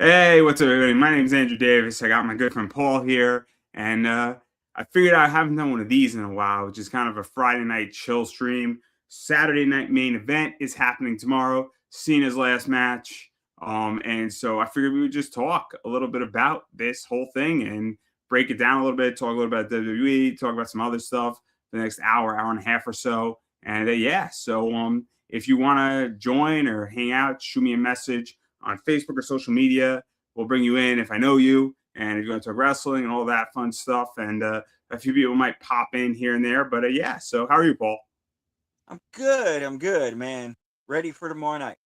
Hey, what's up, everybody? My name is Andrew Davis. I got my good friend Paul here, and I figured I haven't done one of these in a while, which is kind of a Friday night chill stream. Saturday night main event is happening tomorrow, Cena's last match. And so I figured we would just talk a little bit about this whole thing and break it down a little bit, talk a little bit about WWE, talk about some other stuff for the next hour and a half or so. And if you want to join or hang out, shoot me a message on Facebook or social media. We'll bring you in if I know you, and if you want to talk wrestling and all that fun stuff. And a few people might pop in here and there. But yeah, so how are you, Paul? I'm good. I'm good, man. Ready for tomorrow night.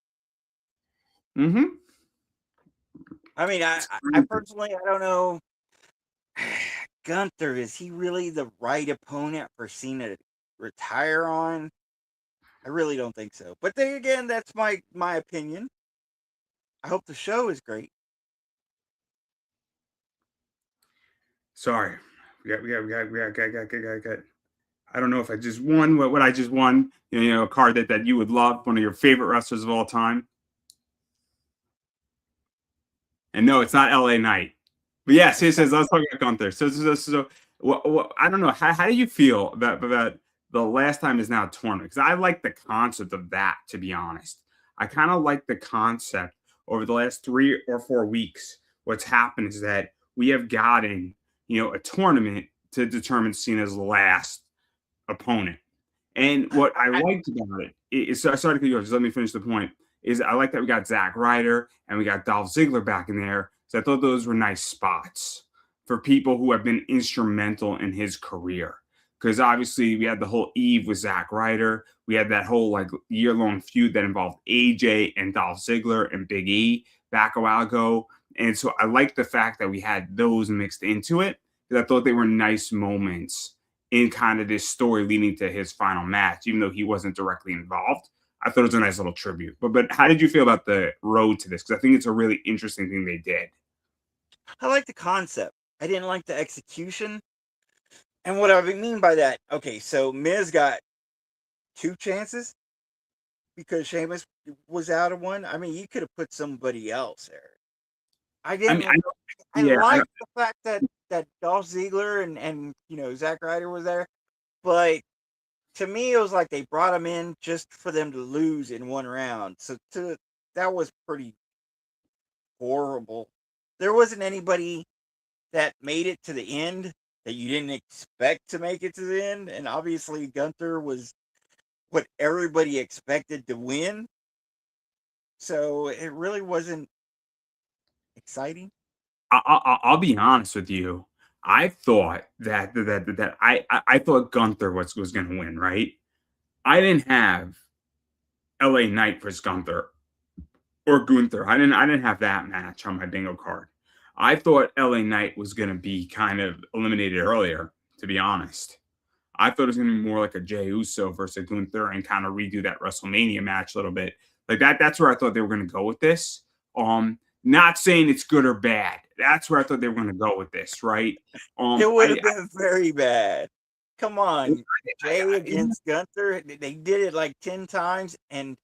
Mm-hmm. I mean, I personally, I don't know. Gunther, is he really the right opponent for Cena to retire on? I really don't think so. But then again, that's my opinion. I hope the show is great. Sorry. We got. I don't know if I just won what I just won. A card that you would love, one of your favorite wrestlers of all time. And no, it's not LA Knight. But yes, he says, let's talk about Gunther. I don't know. How do you feel about the last time is now a tournament? Because I like the concept of that, to be honest. I kind of like the concept over the last 3 or 4 weeks. What's happened is that we have gotten, a tournament to determine Cena's last opponent. And what I I, liked about it is, so I started to go, just let me finish the point, is I like that we got Zack Ryder and we got Dolph Ziggler back in there. So I thought those were nice spots for people who have been instrumental in his career. Because obviously we had the whole Eve with Zack Ryder. We had that whole like year-long feud that involved AJ and Dolph Ziggler and Big E back a while ago. And so I like the fact that we had those mixed into it because I thought they were nice moments in kind of this story leading to his final match, even though he wasn't directly involved. I thought it was a nice little tribute. But how did you feel about the road to this? Because I think it's a really interesting thing they did. I like the concept. I didn't like the execution. And what I mean by that, okay, so Miz got two chances because Sheamus was out of one. I mean, you could have put somebody else there. I I mean, didn't. I I yeah, I, like the fact that Dolph Ziggler and Zack Ryder was there, but to me it was like they brought him in just for them to lose in one round. That was pretty horrible. There wasn't anybody that made it to the end that you didn't expect to make it to the end, and obviously Gunther was what everybody expected to win. So it really wasn't exciting. I'll be honest with you. I thought that I thought Gunther was going to win, right? I didn't have LA Knight versus Gunther or Gunther. I didn't have that match on my bingo card. I thought LA Knight was going to be kind of eliminated earlier, to be honest. I thought it was going to be more like a Jey Uso versus Gunther and kind of redo that WrestleMania match a little bit. Like that's where I thought they were going to go with this. Not saying it's good or bad. That's where I thought they were going to go with this, right? It would I, have been very bad. Come on, Jay I against Gunther. They did it like 10 times and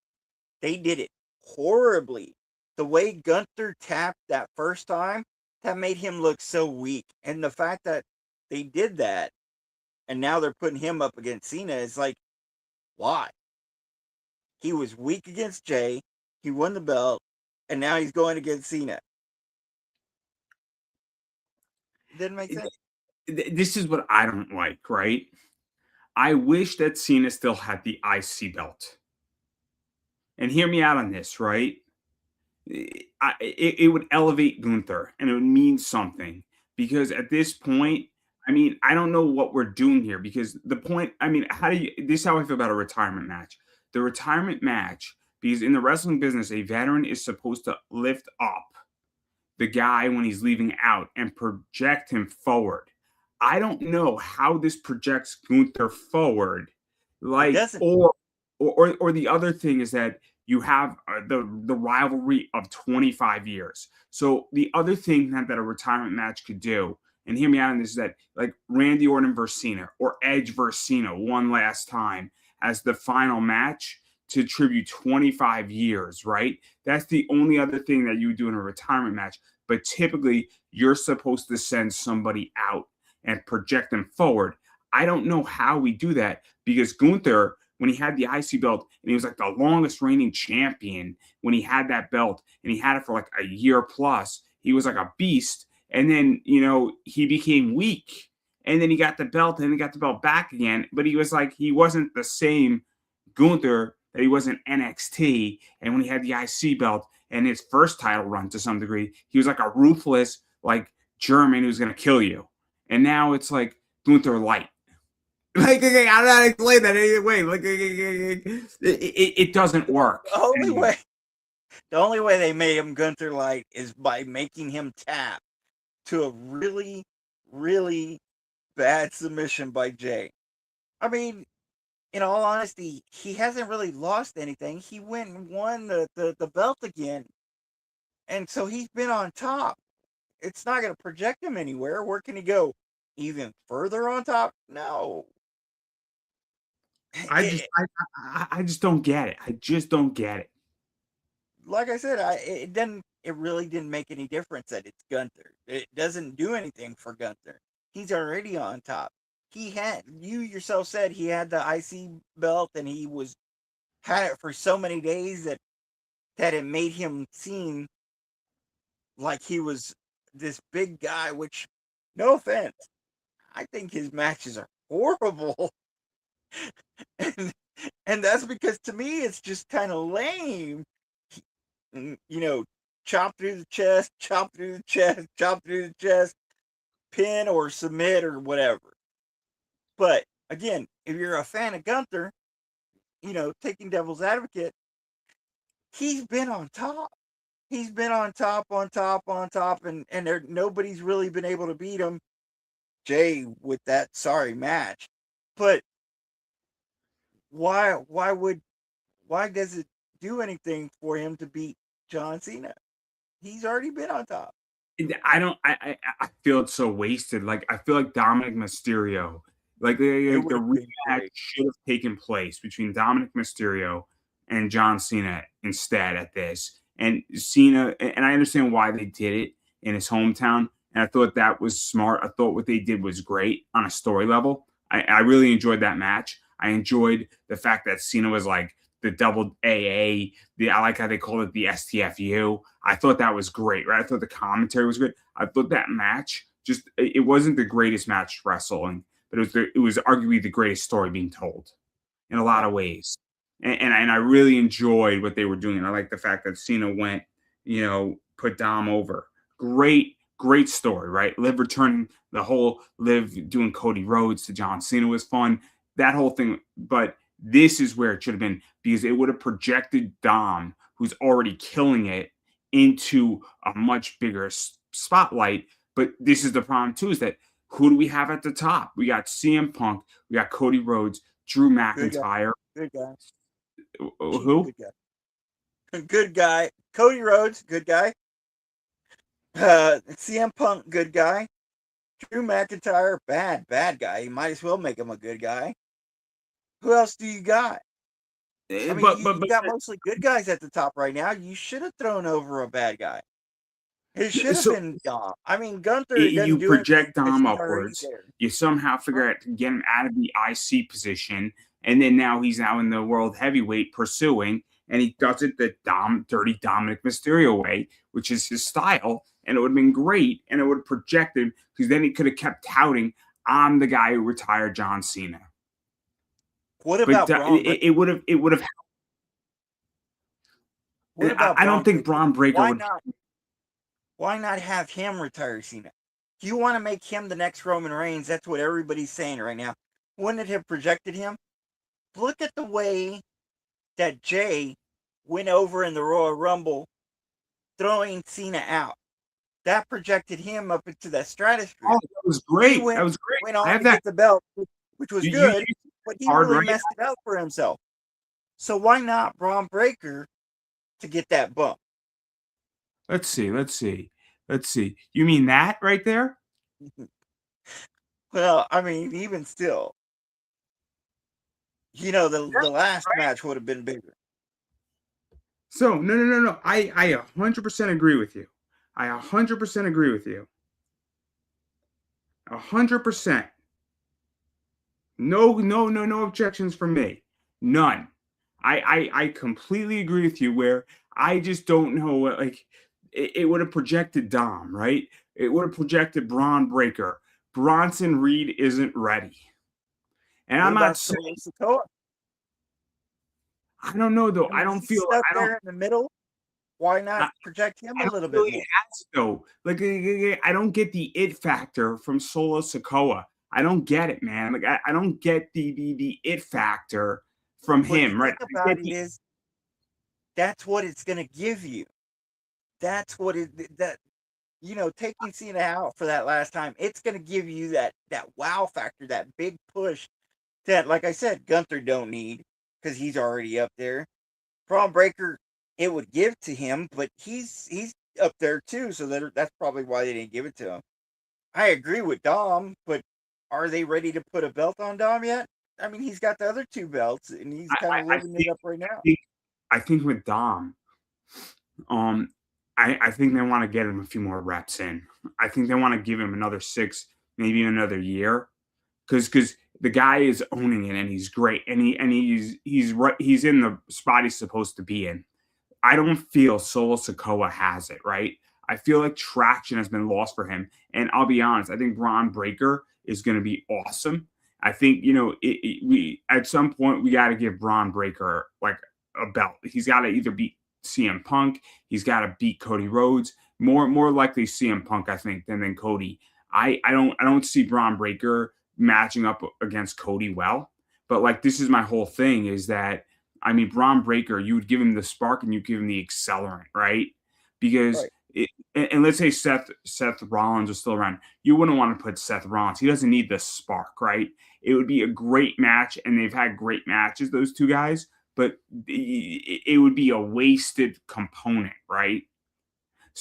they did it horribly. The way Gunther tapped that first time, that made him look so weak. And the fact that they did that and now they're putting him up against Cena is like, why? He was weak against Jay, he won the belt, and now he's going against Cena. It didn't make sense. this is what I don't like, right? I wish that Cena still had the IC belt. And hear me out on this, right? It would elevate Gunther and it would mean something because at this point, I mean, I don't know what we're doing here because the point, I mean, this is how I feel about a retirement match. The retirement match, because in the wrestling business, a veteran is supposed to lift up the guy when he's leaving out and project him forward. I don't know how this projects Gunther forward, It like doesn't. or the other thing is that you have the rivalry of 25 years. So the other thing that a retirement match could do, and hear me out on this, is that like Randy Orton versus Cena or Edge versus Cena one last time as the final match to tribute 25 years, right? That's the only other thing that you would do in a retirement match. But typically, you're supposed to send somebody out and project them forward. I don't know how we do that because Gunther, when he had the IC belt, and he was like the longest reigning champion when he had that belt, and he had it for like a year plus, he was like a beast. And then, he became weak. And then he got the belt and he got the belt back again. But he wasn't the same Gunther that he was in NXT. And when he had the IC belt and his first title run to some degree, he was like a ruthless, like German who's going to kill you. And now it's like Gunther Light. Like, I'm not explaining that any way. Like, it doesn't work. The only way they made him Gunther Light is by making him tap to a really, really bad submission by Jay. I mean, in all honesty, he hasn't really lost anything. He went and won the belt again. And so he's been on top. It's not going to project him anywhere. Where can he go? Even further on top? No. I just don't get it. I just don't get it. Like I said, it really didn't make any difference that it's Gunther. It doesn't do anything for Gunther. He's already on top. You yourself said he had the IC belt and he had it for so many days that it made him seem like he was this big guy, which, no offense, I think his matches are horrible. and that's because to me it's just kind of lame. Chop through the chest, chop through the chest, chop through the chest, pin or submit or whatever. But again, if you're a fan of Gunther, taking devil's advocate, he's been on top. He's been on top, and nobody's really been able to beat him. Jay with that sorry match. But why does it do anything for him to beat John Cena? He's already been on top. I feel it's so wasted. Like, I feel like Dominic Mysterio, like the rematch should have taken place between Dominic Mysterio and John Cena instead at this. And Cena, and I understand why they did it in his hometown. And I thought that was smart. I thought what they did was great on a story level. I really enjoyed that match. I enjoyed the fact that Cena was like the double AA. I like how they called it the STFU. I thought that was great, right? I thought the commentary was great. I thought that match it wasn't the greatest match wrestling, but it was arguably the greatest story being told in a lot of ways. And I really enjoyed what they were doing. And I like the fact that Cena went, put Dom over. Great story, right? Liv returning, the whole Liv doing Cody Rhodes to John Cena was fun. That whole thing, but this is where it should have been, because it would have projected Dom, who's already killing it, into a much bigger spotlight. But this is the problem too, is that who do we have at the top? We got CM Punk, we got Cody Rhodes, Drew McIntyre. Good guy. Who? Good guy. Cody Rhodes, good guy. CM Punk, good guy. Drew McIntyre, bad guy. You might as well make him a good guy. Who else do you got? I mean, you got mostly good guys at the top right now. You should have thrown over a bad guy. It should have been Dom. I mean, Gunther. You project Dom upwards. You somehow figure out to get him out of the IC position, and then he's in the world heavyweight pursuing, and he does it the dirty Dominic Mysterio way, which is his style, and it would have been great, and it would have projected, because then he could have kept touting, I'm the guy who retired John Cena. What about Braun? It would have. I don't think Braun Breaker would. Why not have him retire Cena? Do you want to make him the next Roman Reigns? That's what everybody's saying right now. Wouldn't it have projected him? Look at the way that Jay went over in the Royal Rumble, throwing Cena out. That projected him up into that stratosphere. Oh, that was great. That was great. Went on to get the belt, which was good, but he really messed it up for himself. So why not Braun Breaker to get that bump? Let's see. You mean that right there? Well, I mean, even still, the last match would have been bigger. So no. I 100% agree with you. I 100% agree with you. 100%. No objections from me. None. I completely agree with you. Where I just don't know what, like, it would have projected Dom, right? It would have projected Braun Breaker. Bronson Reed isn't ready, and What I'm not about saying. Solo Sikoa? I don't know though. I I mean, don't he's feel. stuck I don't. there in the middle. Why not I, project him I a don't little feel bit it more? has though. Like, I don't get the it factor from Solo Sikoa. I don't get it, man. Like, I don't get the it factor from But the him, right? thing I about get it the. is, that's what it's gonna give you. That's what it that taking Cena out for that last time. It's gonna give you that wow factor, that big push that, like I said, Gunther don't need because he's already up there. Braun Breaker, it would give to him, but he's up there too, so that's probably why they didn't give it to him. I agree with Dom, but are they ready to put a belt on Dom yet? I mean, he's got the other two belts, and he's kind of I living it think. up right I now. think. I think with Dom, um, I think they want to get him a few more reps in. I think they want to give him another 6, maybe another year, because the guy is owning it and he's great, and he's right. He's in the spot he's supposed to be in. I don't feel Solo Sikoa has it, right? I feel like traction has been lost for him. And I'll be honest, I think Braun Breaker is going to be awesome. I think, we at some point we got to give Braun Breaker like a belt. He's got to either beat CM Punk, he's got to beat Cody Rhodes. More likely CM Punk, I think, than Cody. I don't see Braun Breaker matching up against Cody well. But like, this is my whole thing is that, I mean, Braun Breaker, you would give him the spark and you give him the accelerant, right? Because Right. and let's say Seth Rollins was still around, you wouldn't want to put Seth Rollins. He doesn't need the spark, right? It would be a great match, and they've had great matches, those two guys, but it would be a wasted component, right?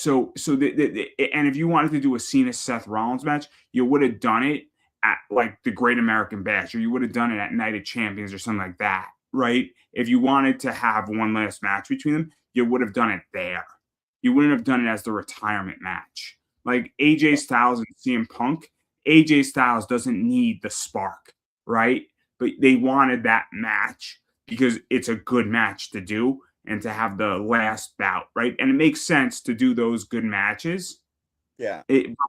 And if you wanted to do a Cena Seth Rollins match, you would have done it at like the Great American Bash, or you would have done it at Night of Champions or something like that, right? If you wanted to have one last match between them, you would have done it there. You wouldn't have done it as the retirement match. Like AJ Styles and CM Punk, AJ Styles doesn't need the spark, right? But they wanted that match because it's a good match to do and to have the last bout, right? And it makes sense to do those good matches. Yeah.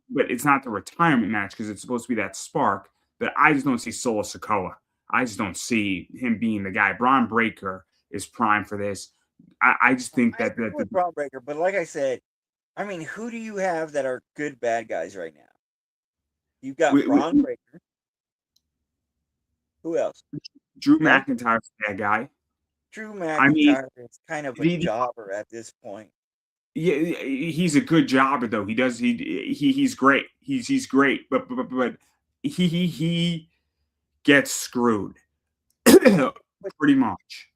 But it's not the retirement match because it's supposed to be that spark. But I just don't see Solo Sikoa. I just don't see him being the guy. Braun Breaker is prime for this. I just think I that agree with Braun Breaker, but like I said, I mean, who do you have that are good bad guys right now? You've got Braun Breaker. Who else? Drew Gunther. McIntyre's that guy. Drew I mean, McIntyre is kind of a the, jobber at this point. yeah, he's a good jobber though. He's great. He's great, but he gets screwed But, pretty much.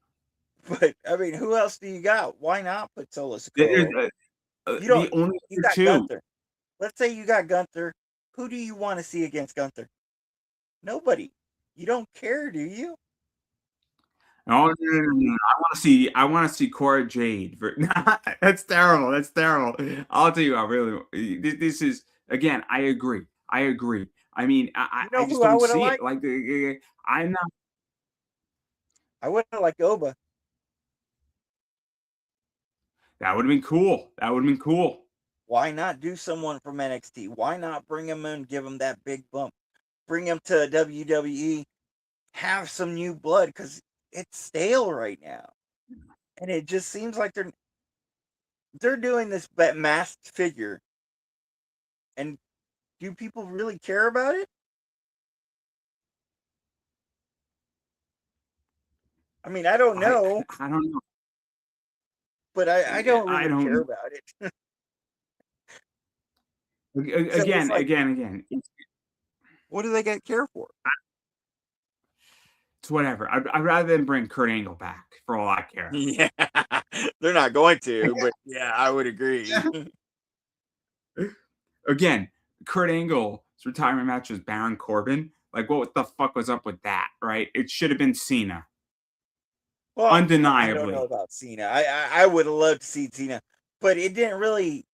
but I mean, who else do you got? Why not put Solo There's, Sikoa? You the don't. only You got two. Gunther. Let's say you got Gunther. Who do you want to see against Gunther? Nobody. You don't care, do you? Oh no. I want to see Cora Jade. That's terrible. That's terrible. I'll tell you, I really. This is, again. I agree. I agree. I mean, You I know just who I don't would have see it. liked? Like, I'm not. I would have liked Oba. That would have been cool. That would have been cool. Why not do someone from NXT? Why not bring him in, give him that big bump? Bring him to WWE, have some new blood because it's stale right now. And it just seems like they're doing this masked figure. And do people really care about it? I mean, I don't know, I don't know. but I don't I really care don't. about it. So it's Again, like, again. what do they get care for? It's whatever. I'd rather than bring Kurt Angle back for all I care. Yeah, they're not going to, but yeah, I would agree. Again, Kurt Angle's retirement match was Baron Corbin. Like, what the fuck was up with that, right? It should have been Cena. Well, I don't know undeniably. about Cena. I would have loved to see Cena, but it didn't really.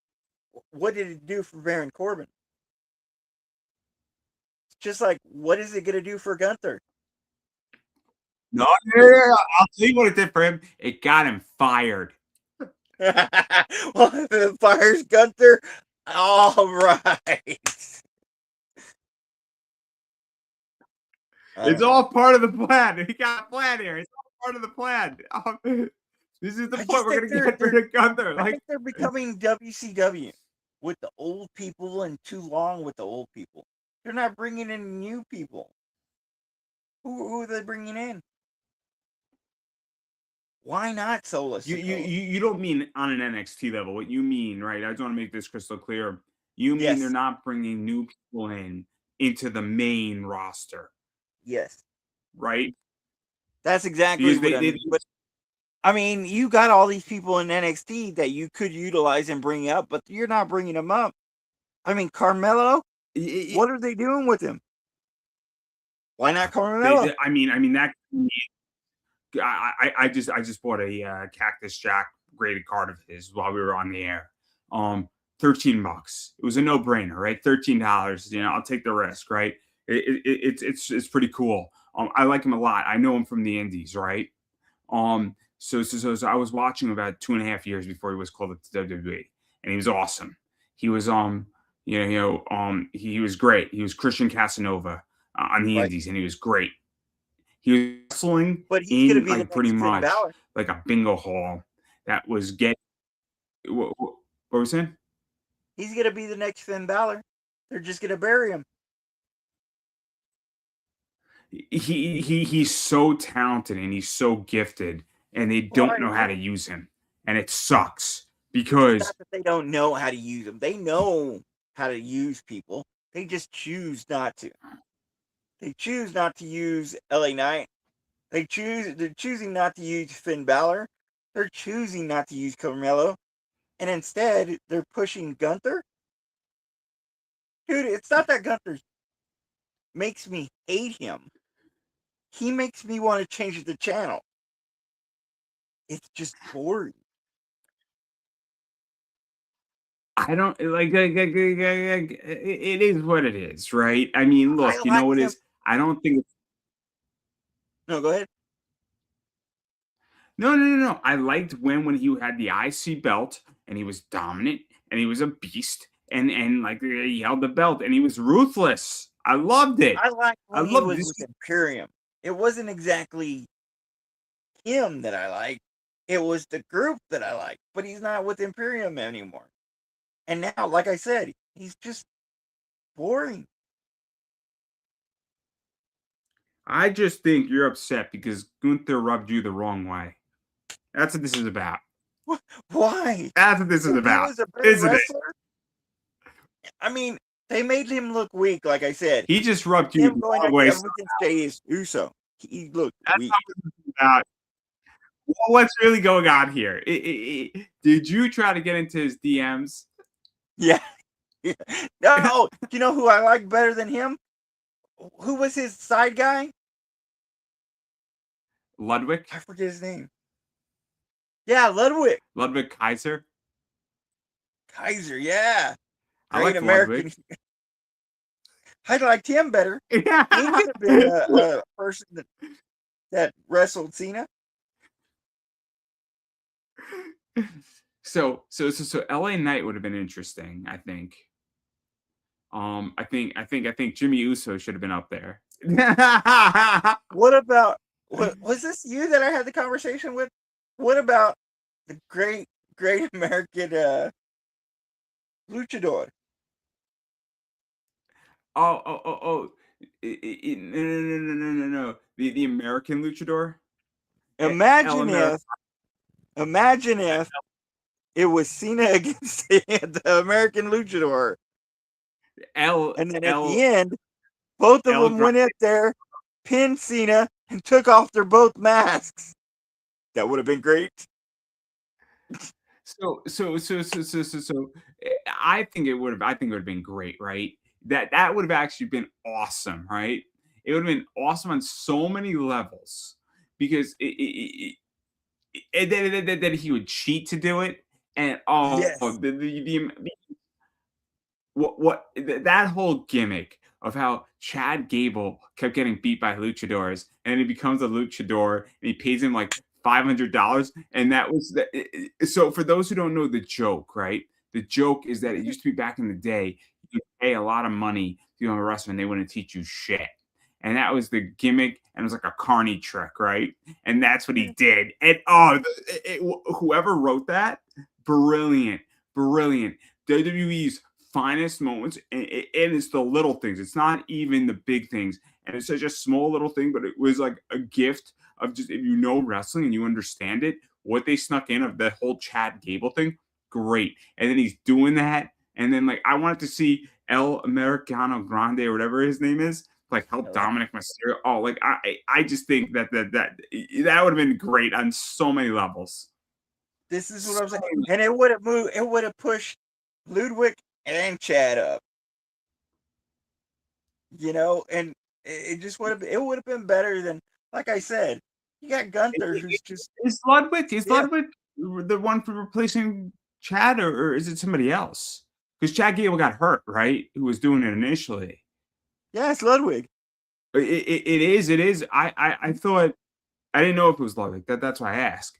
What did it do for Baron Corbin? It's just like, what is it going to do for Gunther? No, no, no, no, I'll tell you what it did for him. It got him fired. Well, if it fires Gunther, all right. I It's don't know. all part of the plan. He got a plan here. It's all part of the plan. This is the I point. just We're think gonna get rid of Gunther. I Like, think they're becoming WCW with the old people and too long with the old people. They're not bringing in new people. Who are they bringing in? Why not Solo Sikoa? you don't mean on an NXT level. What you mean, right? I just want to make this crystal clear. You mean they're Yes, not bringing new people in into the main roster, yes, right? that's exactly Because what I they mean. But I mean, you got all these people in NXT that you could utilize and bring up, but you're not bringing them up. I mean, Carmelo, what are they doing with him? Why not Carmelo? I mean that. I just bought a Cactus Jack graded card of his while we were on the air. $13. It was a no brainer, right? $13. You know, I'll take the risk, right? It's pretty cool. I like him a lot. I know him from the Indies, right? So I was watching him about 2.5 years before he was called up to WWE, and he was awesome. He was he was great. He was Christian Casanova on the Right. Indies, and he was great. He was wrestling But he's going to in be the like pretty next Finn much Balor. like a bingo hall that was get. What was saying? He's going to be the next Finn Balor. They're just going to bury him. He's so talented and he's so gifted, and they don't know how to use him, and it sucks It's because not that they don't know how to use them. They know how to use people. They just choose not to. They choose not to use LA Knight. They're choosing not to use Finn Balor. They're choosing not to use Carmelo. And instead, they're pushing Gunther. Dude, it's not that Gunther makes me hate him. He makes me want to change the channel. It's just boring. I don't it is what it is, right? I mean, I look, you know like what it him. is? I don't think it's No, go ahead. no. I liked when he had the IC belt and he was dominant and he was a beast and like he held the belt and he was ruthless. I loved it. I liked I when he loved was this. with Imperium. It wasn't exactly him that I liked. It was the group that I liked. But he's not with Imperium anymore. And now, like I said, he's just boring. I just think you're upset because Gunther rubbed you the wrong way. That's what this is about. Why? That's what this is If he about, was a better isn't it? wrestler, I mean, they made him look weak, like I said. He just rubbed you Him the going wrong up way. there, we can say is Uso. He looked That's weak. not what this is about. Well, what's really going on here? Did you try to get into his DMs? Yeah. No, you know who I like better than him? Who was his side guy? Ludwig? I forget his name. Yeah, Ludwig Ludwig Kaiser? Kaiser. Yeah, I great like American. Ludwig. I liked him better. He could have been a person that wrestled Cena. So LA Knight would have been interesting, I think. I think Jimmy Uso should have been up there. What about was this you that I had the conversation with? What about the great American luchador? Oh. No. The American luchador? Imagine if it was Cena against the American luchador, and then at the end, both of them went in there, pinned Cena, and took off their both masks. That would have been great. So I think it would have been great, right? That would have actually been awesome, right? It would have been awesome on so many levels because and then he would cheat to do it, and Yes. that whole gimmick of how Chad Gable kept getting beat by luchadors, and he becomes a luchador, and he pays him like $500, and that was so. For those who don't know the joke, right? The joke is that it used to be back in the day, you pay a lot of money to go to wrestling, they wouldn't teach you shit. And that was the gimmick, and it was like a carny trick, right? And that's what he did. And whoever wrote that, brilliant, brilliant. WWE's finest moments, and it's the little things. It's not even the big things, and it's such a small little thing, but it was like a gift of just if you know wrestling and you understand it, what they snuck in of that whole Chad Gable thing, great. And then he's doing that, and then like I wanted to see El Americano Grande or whatever his name is, like help Dominic Mysterio. Oh, like I just think that would have been great on so many levels. This is what I'm saying. And it would have moved. It would have pushed Ludwig and Chad up. And it just would have. It would have been better than, like I said, you got Gunther, who's just is Ludwig. Is Ludwig the one for replacing Chad, or is it somebody else? Because Chad Gable got hurt, right? Who was doing it initially? Yeah, it's Ludwig. It is. It is. I thought I didn't know if it was Ludwig. That's why I asked.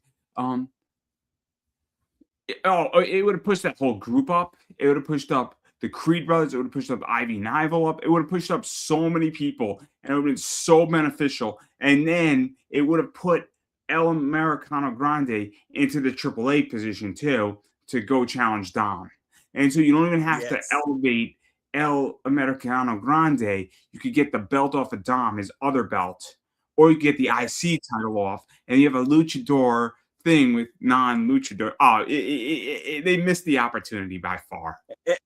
It would have pushed that whole group up. It would have pushed up the Creed brothers. It would have pushed up Ivy Nigel up. It would have pushed up so many people, and it would have been so beneficial. And then it would have put El Americano Grande into the AAA position too to go challenge Dom. And so you don't even have to elevate El Americano Grande. You could get the belt off of Dom, his other belt, or you get the IC title off, and you have a luchador thing with non-luchador. Oh, they missed the opportunity by far.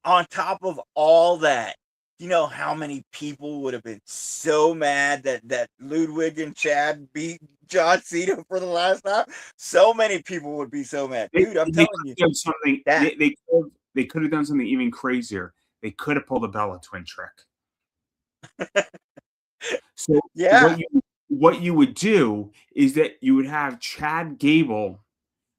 On top of all that, you know how many people would have been so mad that Ludwig and Chad beat John Cena for the last time? So many people would be so mad. Dude, I'm telling you. Something, they could have done something even crazier. They could have pulled a Bella Twin trick. So yeah. What you would do is that you would have Chad Gable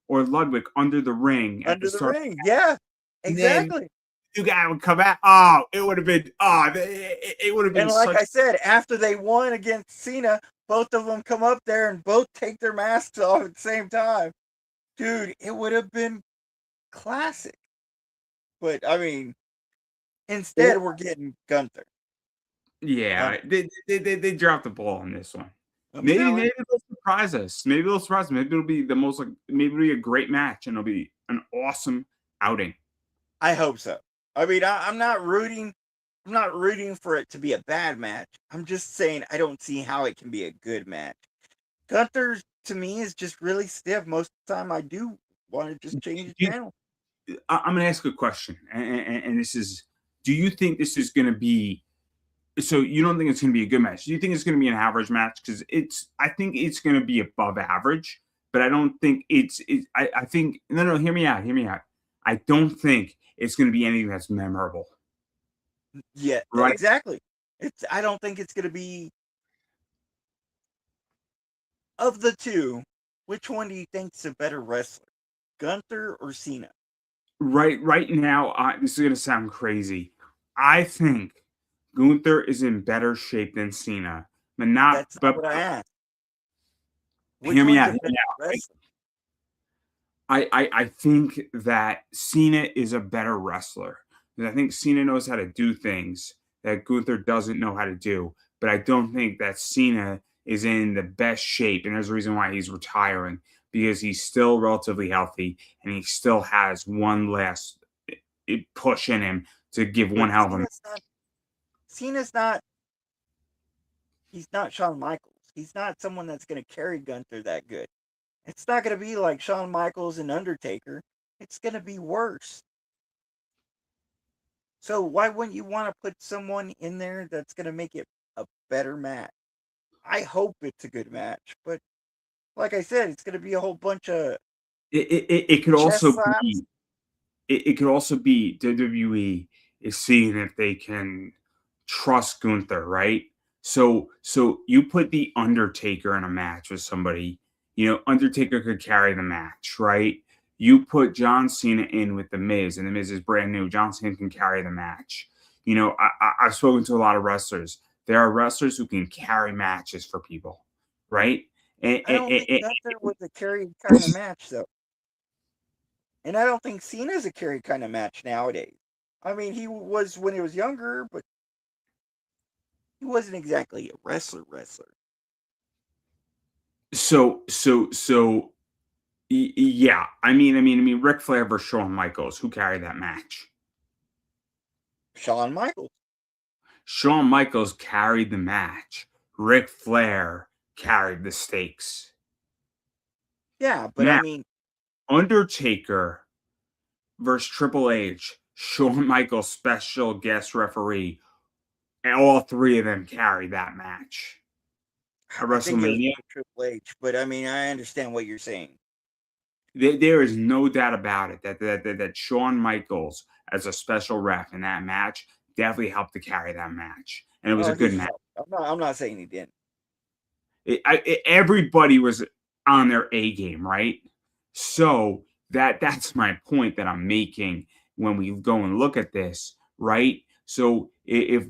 or Ludwig under the ring. Under the ring, yeah. Exactly. You guys would come out. Oh, it would have been. Oh, it would have been. And like I said, after they won against Cena, both of them come up there and both take their masks off at the same time. Dude, it would have been classic. But I mean, instead we're getting Gunther. Yeah, they dropped the ball on this one. Maybe they'll surprise us. Maybe they'll surprise us. Maybe it'll be the most maybe it'll be a great match and it'll be an awesome outing. I hope so. I mean, I'm not rooting for it to be a bad match. I'm just saying I don't see how it can be a good match. Gunther to me is just really stiff. Most of the time I do want to just change the channel. I'm gonna ask a question, and this is: do you think this is gonna be? So you don't think it's going to be a good match? Do you think it's going to be an average match? Because I think it's going to be above average, but I don't think I think no. Hear me out. I don't think it's going to be anything that's memorable. Yeah, right. Exactly. I don't think it's going to be. Of the two, which one do you think's a better wrestler, Gunther or Cena? Right now, this is going to sound crazy. I think Gunther is in better shape than Cena, but That's not what I asked. Hear me out. I think that Cena is a better wrestler. I think Cena knows how to do things that Gunther doesn't know how to do. But I don't think that Cena is in the best shape, and there's a reason why he's retiring, because he's still relatively healthy and he still has one last push in him to give one hell of a. Cena's not. He's not Shawn Michaels. He's not someone that's going to carry Gunther that good. It's not going to be like Shawn Michaels and Undertaker. It's going to be worse. So why wouldn't you want to put someone in there that's going to make it a better match? I hope it's a good match, but like I said, it's going to be a whole bunch of. It could also be. It could also be WWE is seeing if they can trust Gunther, right? So you put the Undertaker in a match with somebody, Undertaker could carry the match, right? You put John Cena in with The Miz, and The Miz is brand new. John Cena can carry the match. I've spoken to a lot of wrestlers. There are wrestlers who can carry matches for people, right? And, I don't think Gunther was a carry kind of match though, and I don't think Cena's a carry kind of match nowadays. I mean, he was when he was younger, but he wasn't exactly a wrestler. so yeah. I mean, Ric Flair versus Shawn Michaels. Who carried that match? Shawn Michaels. Shawn Michaels carried the match. Ric Flair carried the stakes. Yeah, but Now, I mean, Undertaker versus Triple H, Shawn Michaels special guest referee, and all three of them carried that match at I think it was WrestleMania. Triple H. But I mean, I understand what you're saying. There is no doubt about it that Shawn Michaels as a special ref in that match definitely helped to carry that match, and it was Oh, a good he match. helped. I'm not saying he didn't. Everybody was on their A game, right? So that's my point that I'm making when we go and look at this, right? So if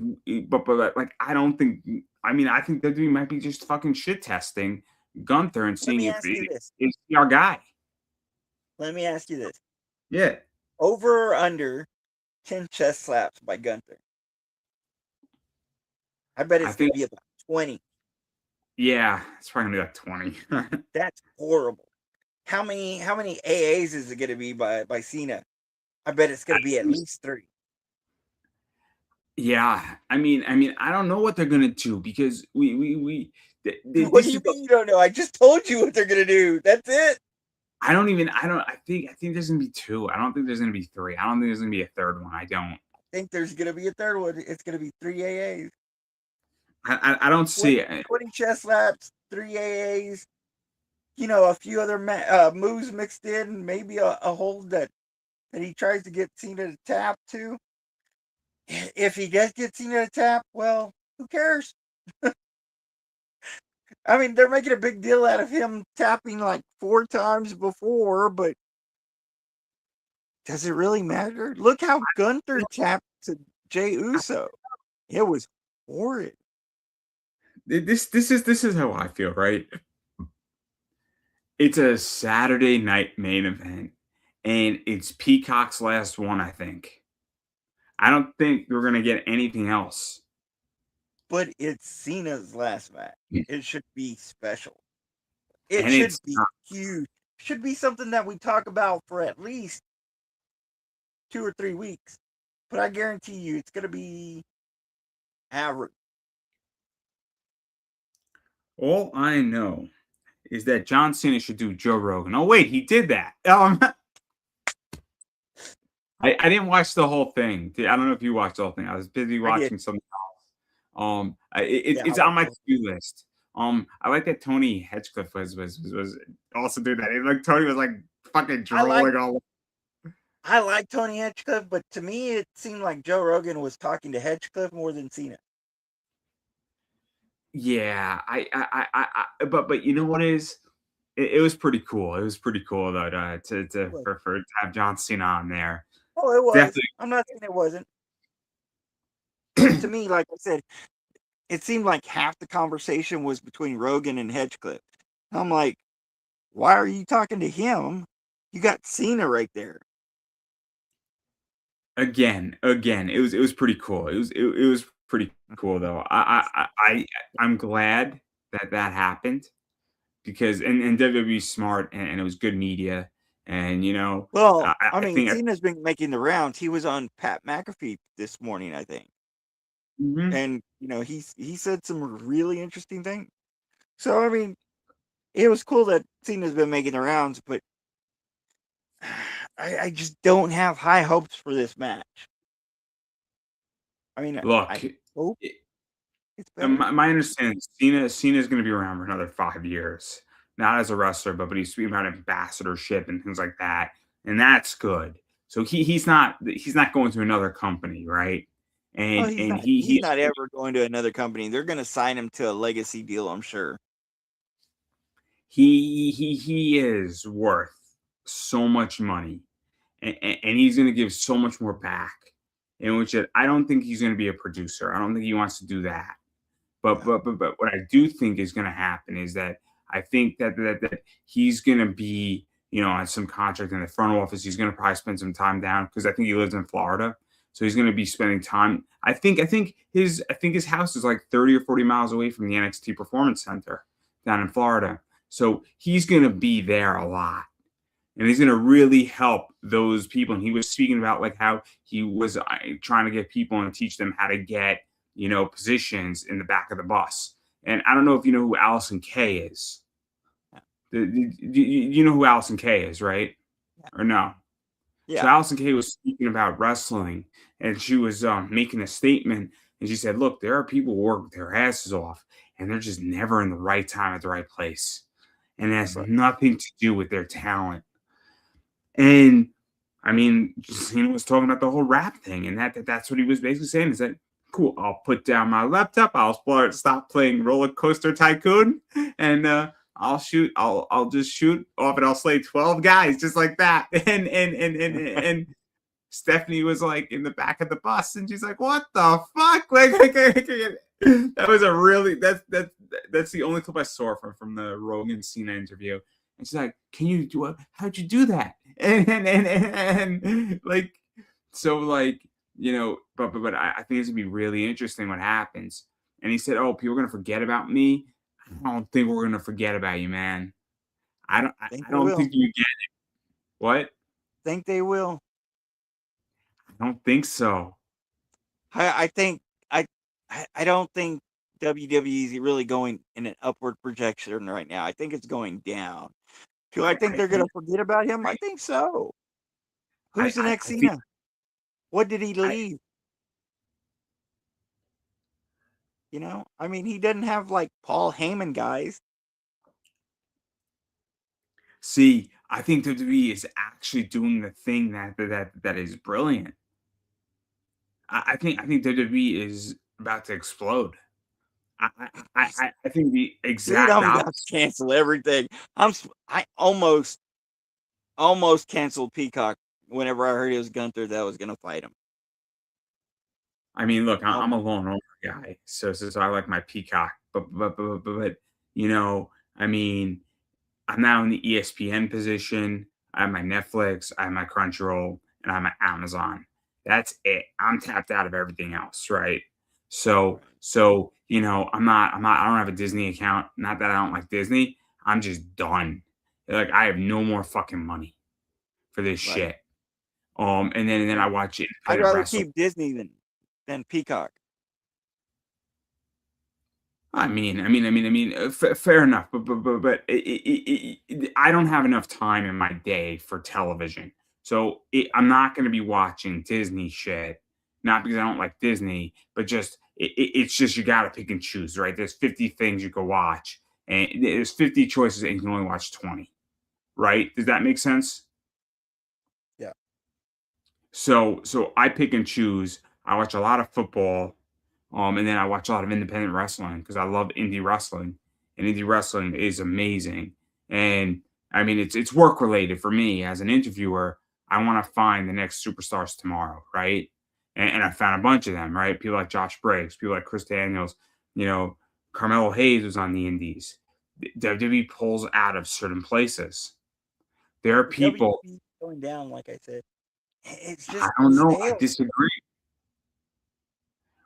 but like I don't think I mean I think that we might be just fucking shit testing Gunther and Let seeing me if ask you this. is he our guy. Let me ask you this. Yeah. Over or under 10 chest slaps by Gunther? I bet I it's going think to be about 20. yeah, it's probably gonna be like 20. That's horrible. How many AAs is it going to be by Cena? I bet it's going to be at least 3. Yeah, I mean, I don't know what they're gonna do because What do this you is mean you don't know? I just told you what they're going to do. That's it. I think there's gonna be 2. I don't think there's gonna be 3. I don't think there's gonna be a third one. I don't. I think there's going to be a third one. It's going to be 3 AAs. I don't see 20, it. 20 chest slaps, 3 AAs. A few other moves mixed in, maybe a hold that he tries to get Cena to tap to. If he does get Cena to tap, well, who cares? I mean, they're making a big deal out of him tapping like 4 times before, but does it really matter? Look how Gunther tapped to Jey Uso. It was horrid. This is how I feel, right? It's a Saturday night main event, and it's Peacock's last one. I think. I don't think we're gonna get anything else. But it's Cena's last match. It should be special. It And should it's be huge. Should be something that we talk about for at least 2 or 3 weeks. But I guarantee you it's going to be average. all I know is that John Cena should do Joe Rogan. Oh wait, he did that. I didn't watch the whole thing. I don't know if you watched the whole thing. I was busy I did. watching something else. Yeah, It's I on my like to-do list. I like that Tony Hedgecliffe was also doing that. Like Tony was like fucking drooling all. I like Tony Hedgecliffe, but to me it seemed like Joe Rogan was talking to Hedgecliffe more than Cena. Yeah, but you know what is? It was pretty cool. It was pretty cool though to have John Cena on there. Oh, it was. Definitely. I'm not saying it wasn't. But to me, like I said, it seemed like half the conversation was between Rogan and Hedgecliffe. I'm like, why are you talking to him? You got Cena right there. Again, it was pretty cool. It was pretty cool though. I'm glad that happened because and WWE's smart and it was good media and Well, I I mean, think Cena's been making the rounds. He was on Pat McAfee this morning, I think, Mhm. and he said some really interesting things. So I mean, it was cool that Cena's been making the rounds, but I just don't have high hopes for this match. I mean, Look, I hope it, it's better. my understanding Cena's going to be around for another 5 years, not as a wrestler, but he's speaking about ambassadorship and things like that, and that's good. So he's not going to another company, right? Oh, And he's and not. he He's he not ever going to another company. They're going to sign him to a legacy deal, I'm sure. he is worth so much money, and he's going to give so much more back. In which I don't think he's going to be a producer. I don't think he wants to do that. But Yeah. but what I do think is going to happen is that I think that he's going to be, on some contract in the front office. He's going to probably spend some time down because I think he lives in Florida, so he's going to be spending time. I think his house is like 30 or 40 miles away from the NXT Performance Center down in Florida, so he's going to be there a lot. And he's going to really help those people. And he was speaking about like how he was trying to get people and teach them how to get, positions in the back of the bus. And I don't know if you know who Allison Kay is. You know who Allison Kay is, right? Or no? So Yeah. Allison Kay was speaking about wrestling, and she was making a statement. And she said, "Look, there are people who work their asses off, and they're just never in the right time at the right place, and it has Right. nothing to do with their talent." And I mean, Cena was talking about the whole rap thing, and that's what he was basically saying is that, cool, I'll put down my laptop, stop playing Roller Coaster Tycoon, and I'll just shoot off, and I'll slay 12 guys just like that. And Stephanie was like in the back of the bus, and she's like, "What the fuck?" That was a really that's the only clip I saw from the Rogan Cena interview. And she's like, "Can you do it? How'd you do that?" And like, so like, but I think it's gonna be really interesting what happens. And he said, "Oh, people are gonna forget about me. I don't think we're gonna forget about you, man. I don't. I, Think I they don't will. think you get what. Think they will. I don't think so. I think I don't think WWE is really going in an upward projection right now. I think it's going down. Do I think I they're think gonna forget about him? I think so. I Who's the I, next I think Cena? What did he I leave? I mean, he doesn't have like Paul Heyman guys. see. I think WWE is actually doing the thing that is brilliant. I think WWE is about to explode. I I I think the Dude, exact I'm about to opposite. cancel everything. I almost canceled Peacock whenever I heard it was Gunther that was gonna fight him. I mean, look, I'm a Almost. lone owner guy, so I like my Peacock, but you know, I mean, I'm now in the ESPN position. I have my Netflix, I have my Crunchyroll, and I have my Amazon. That's it. I'm tapped out of everything else, right? I don't have a Disney account. Not that I don't like Disney. I'm just done. Like I have no more fucking money for this Right. shit. And then I Yeah. watch I'd independent rather wrestling. keep Disney than Peacock. Fair enough, but I don't have enough time in my day for television, so I'm not going to be watching Disney shit. Not because I don't like Disney, but it's just you got to pick and choose, right? There's 50 things you can watch, and there's 50 choices, and you can only watch 20, right? Does that make sense? Yeah. So I pick and choose. I watch a lot of football. And then I watch a lot of independent wrestling because I love indie wrestling, and indie wrestling is amazing. And I mean, it's work related for me as an interviewer. I want to find the next superstars tomorrow, right? And I found a bunch of them, right? People like Josh Briggs, people like Chris Daniels, you know, Carmelo Hayes was on the Indies. WWE pulls out of certain places. There are people. WWE's going down, like I said. It's I just don't know. I stale. disagree.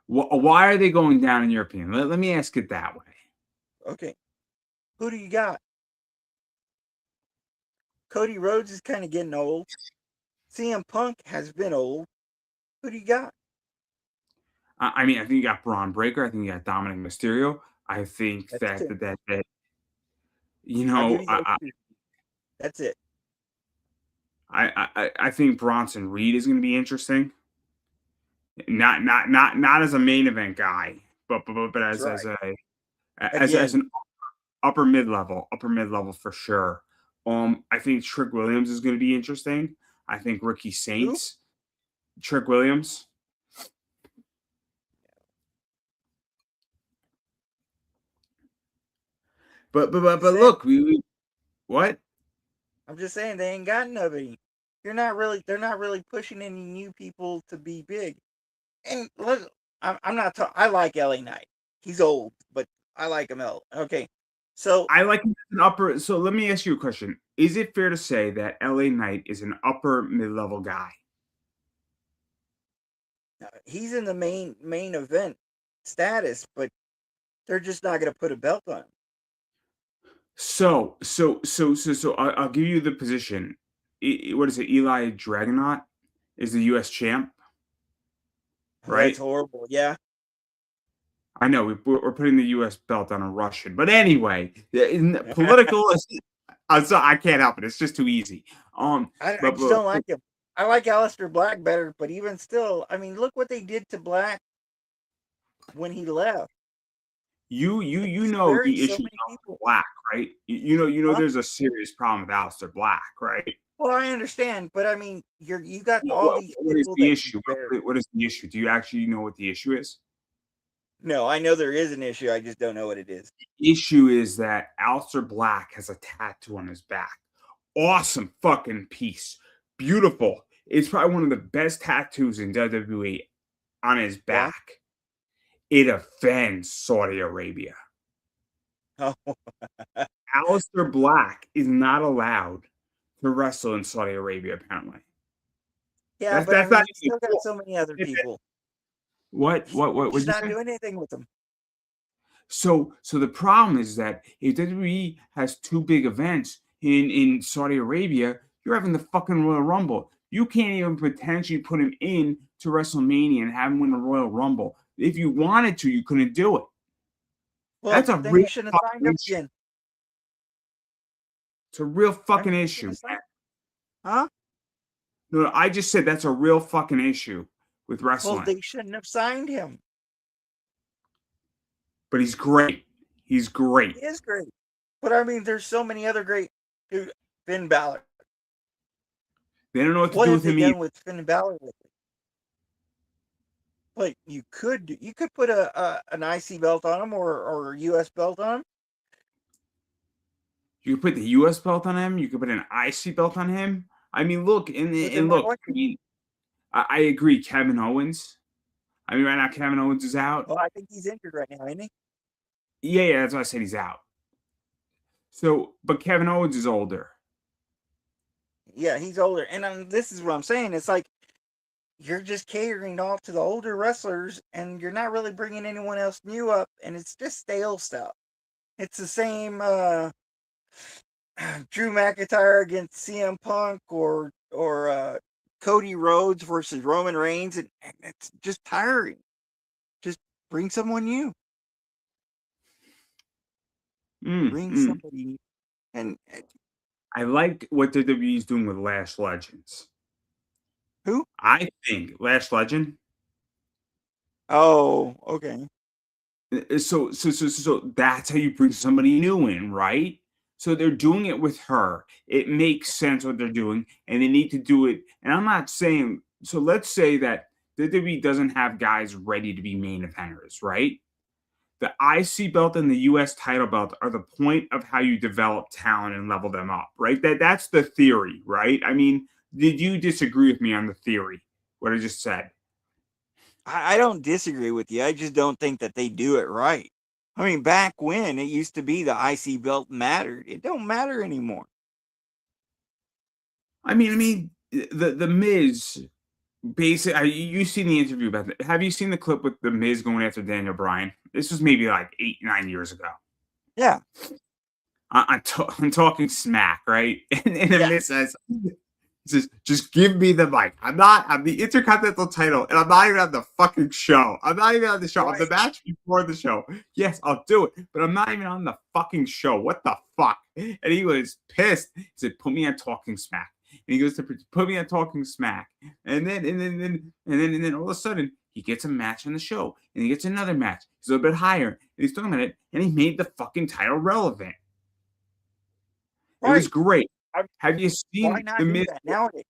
Why are they going down in your opinion? Let me ask it that way. Okay. Who do you got? Cody Rhodes is kind of getting old. CM Punk has been old. Who do you got? I mean, I think you got Braun Breaker. I think you got Dominic Mysterio. I think That's that two. that that, that I'll give you those two. That's it. I think Bronson Reed is going to be interesting. Not as a main event guy, but That's as right. as Again, an upper mid level for sure. I think Trick Williams is going to be interesting. I think Ricky who? Saints, Trick Williams. But Said look, What? I'm just saying they ain't got nobody. They're not really pushing any new people to be big. And look, I'm not talking. I like LA Knight. He's old, but I like him. Okay, so I like him as an upper. So let me ask you a question: is it fair to say that LA Knight is an upper mid-level guy? he's in the main event status, but they're just not going to put a belt on him. So I'll give you the position. What is it? Eli Dragunov is the U.S. champ, That's right? horrible. Yeah. I know we're putting the U.S. belt on a Russian, but anyway, political. I can't help it. It's just too easy. I But, just but don't like him. I like Aleister Black better, but even still, I mean, look what they did to Black when he left. you He know buried the so issue many with people. Black, right? You know Huh? there's a serious problem with Aleister Black, right? Well, I understand, but I mean, you got What, all what, these what is people the that you issue? buried. What is the issue? Do you actually know what the issue is? No, I know there is an issue. I just don't know what it is. Issue is that Aleister Black has a tattoo on his back. Awesome fucking piece. Beautiful. It's probably one of the best tattoos in WWE on his Yeah. back. It offends Saudi Arabia. Oh, Aleister Black is not allowed to wrestle in Saudi Arabia, apparently. yeah, That's but I that's mean, not you even still got cool. so many other people. What He's would you not say? doing anything with them. So the problem is that if WWE has two big events in Saudi Arabia, you're having the fucking Royal Rumble. You can't even potentially put him in to WrestleMania and have him win the Royal Rumble. If you wanted to, you couldn't do it. Well, That's a then you real shouldn't have signed fucking up issue. again. It's a real I mean, fucking you issue, shouldn't have man. signed. Huh? No, I just said that's a real fucking issue with Well, wrestling. they shouldn't have signed him. But he's great. He's great. He is great. But I mean, there's so many other great. Dude, Finn Balor. They don't know what to What do have with they him either. done with Finn Balor lately? Like you could put an IC belt on him or a US belt on him. You could put the US belt on him. You could put an IC belt on him. I mean, look, So then why look. don't I you? mean, I agree. Kevin Owens. I mean, right now Kevin Owens is out. Well, I think he's injured right now, isn't he? Yeah, that's why I said he's out. So, but Kevin Owens is older. Yeah, he's older. And this is what I'm saying. It's like you're just catering all to the older wrestlers, and you're not really bringing anyone else new up, and it's just stale stuff. It's the same Drew McIntyre against CM Punk or Cody Rhodes versus Roman Reigns, and it's just tiring. Just bring someone new. Bring Mm. somebody new. And I like what WWE is doing with Lash Legends. who? I think Lash Legend. Oh, okay. So that's how you bring somebody new in, right? So they're doing it with her. It makes sense what they're doing, and they need to do it. And I'm not saying so. Let's say that WWE doesn't have guys ready to be main eventers, right? The IC belt and the US title belt are the point of how you develop talent and level them up, right? That's the theory, right? I mean, did you disagree with me on the theory? What I just said? I don't disagree with you. I just don't think that they do it right. I mean, back when it used to be the IC belt mattered, it don't matter anymore. I mean, the Miz basically. You seen the interview about that? Have you seen the clip with the Miz going after Daniel Bryan? This was maybe like 8, 9 years ago. Yeah, I'm talking smack, right? And the yeah, Miz says, just give me the mic. I'm the Intercontinental title, and I'm not even on the fucking show. I'm not even on the show. I'm the right. match before the show. Yes, I'll do it, but I'm not even on the fucking show. What the fuck? And he was pissed. He said, put me on talking smack. And he goes to put me on talking smack. And then all of a sudden, he gets a match on the show. And he gets another match. He's a little bit higher. And he's talking about it. And he made the fucking title relevant. It was Right. great. I, Have you why seen the not do Miz? that nowadays?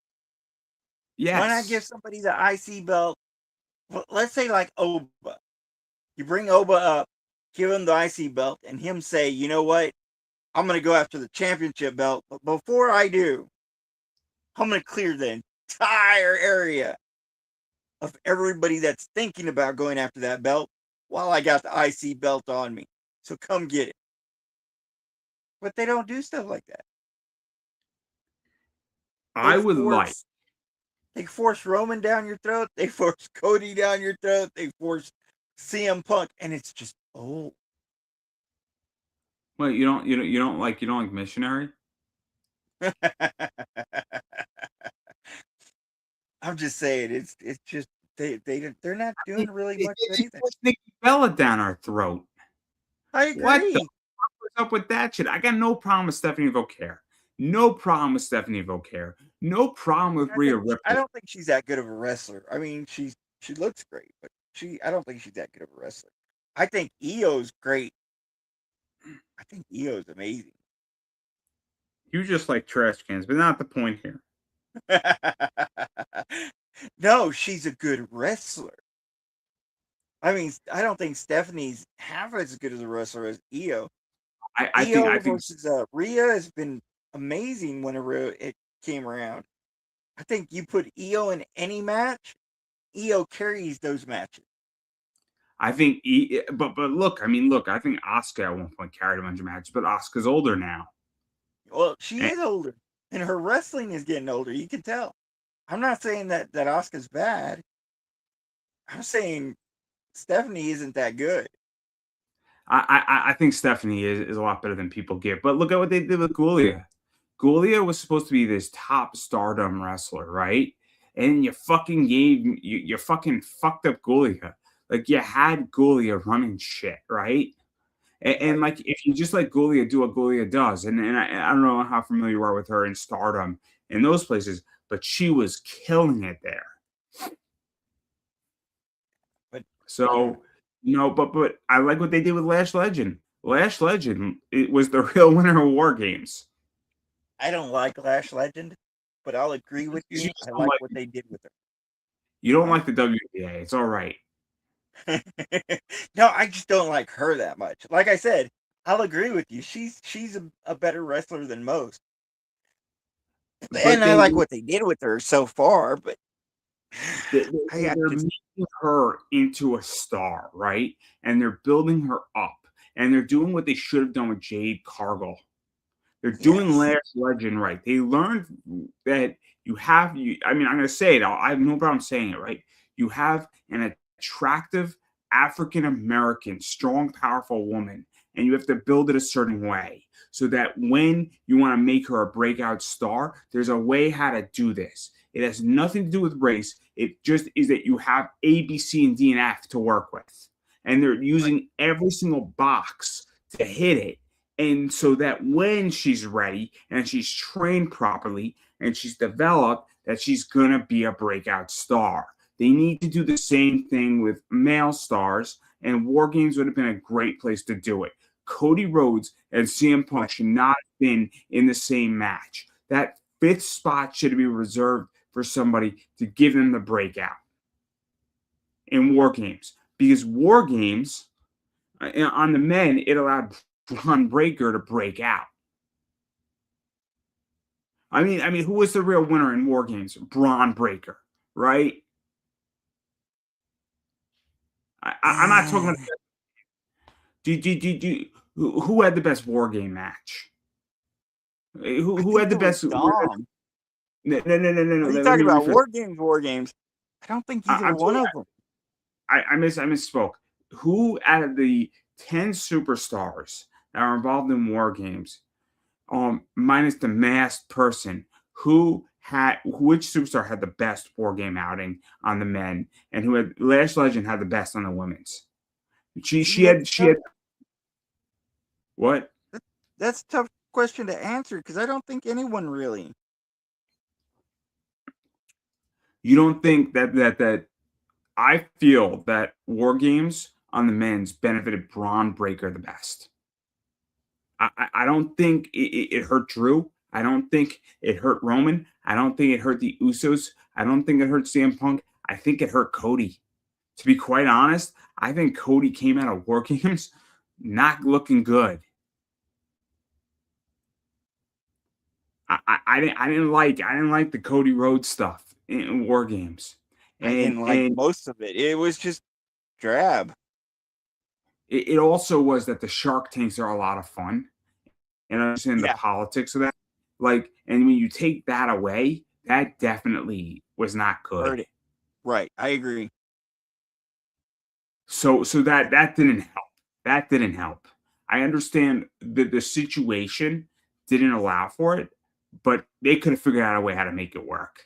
Why not give Yes. somebody the IC belt? Well, let's say like Oba. You bring Oba up, give him the IC belt, and him say, you know what? I'm going to go after the championship belt. But before I do, I'm going to clear the entire area of everybody that's thinking about going after that belt while I got the IC belt on me. So come get it. But they don't do stuff like that. I would like. They force Roman down your throat. They force Cody down your throat. They force CM Punk, and it's just Well, you don't like Missionary. I'm just saying, it's just they're not doing really much of anything. Nikki Bella down our throat. I agree. What the fuck was up with that shit? I got no problem with Stephanie Vauquer. No problem with Stephanie Vauquer. No problem with Rhea Ripley. I don't think she's that good of a wrestler. I mean, she looks great, but I don't think she's that good of a wrestler. I think Io's great. I think Io's amazing. You just like trash cans, but not the point here. No, she's a good wrestler. I mean, I don't think Stephanie's half as good as a wrestler as Io. I think versus Rhea has been amazing whenever it came around. I think you put Io in any match, Io carries those matches. I think, but look, I think Asuka at one point carried a bunch of matches, but Asuka's older now. Well, she is older, and her wrestling is getting older. You can tell. I'm not saying that Asuka's bad. I'm saying Stephanie isn't that good. I think Stephanie is a lot better than people give. But look at what they did with Giulia. Giulia was supposed to be this top stardom wrestler, right? And you fucking you fucking fucked up Giulia. Like, you had Giulia running shit, right? And like, if you just let Giulia do what Giulia does, and I don't know how familiar you are with her in Stardom in those places, but she was killing it there. But I like what they did with Lash Legend. Lash Legend, it was the real winner of War Games. I don't like Lash Legend, but I'll agree with you. I like what they did with her. You don't like the WBA. It's all right. No, I just don't like her that much. Like I said, I'll agree with you. She's a better wrestler than most. And I like what they did with her so far, but they're making her into a star, right? And they're building her up. And they're doing what they should have done with Jade Cargill. They're doing Lash Legend right. They learned that I'm going to say it. I have no problem saying it, right? You have an attractive African-American, strong, powerful woman, and you have to build it a certain way so that when you want to make her a breakout star, there's a way how to do this. It has nothing to do with race. It just is that you have A, B, C, and D, and F to work with. And they're using every single box to hit it. And so that when she's ready and she's trained properly and she's developed, that she's going to be a breakout star. They need to do the same thing with male stars, and War Games would have been a great place to do it. Cody Rhodes and CM Punk should not have been in the same match. That fifth spot should be reserved for somebody to give them the breakout in War Games. Because War Games, on the men, it allowed Bron Breakker to break out. I mean, who was the real winner in War Games? Bron Breakker, right? I'm not talking about. Who had the best War Game match? Who had the best? Dom. No. Are you talking about War Games? War Games. I don't think either one of them. I misspoke. Who out of the 10 superstars that are involved in War Games, minus the masked person, which superstar had the best War Game outing on the men, and who had Lash Legend had the best on the women's? She had what? That's a tough question to answer because I don't think anyone really. You don't think that I feel that War Games on the men's benefited Bron Breakker the best. I don't think it hurt Drew. I don't think it hurt Roman. I don't think it hurt the Usos. I don't think it hurt CM Punk. I think it hurt Cody. To be quite honest, I think Cody came out of War Games not looking good. I didn't like the Cody Rhodes stuff in War Games, I and didn't like and most of it. It was just drab. it also was that the Shark Tanks are a lot of fun, and I understand the Yeah, politics of that. Like, and when you take that away, that definitely was not good. heard it. Right, I agree. So that didn't help. That didn't help. I understand that the situation didn't allow for it, but they could have figured out a way how to make it work.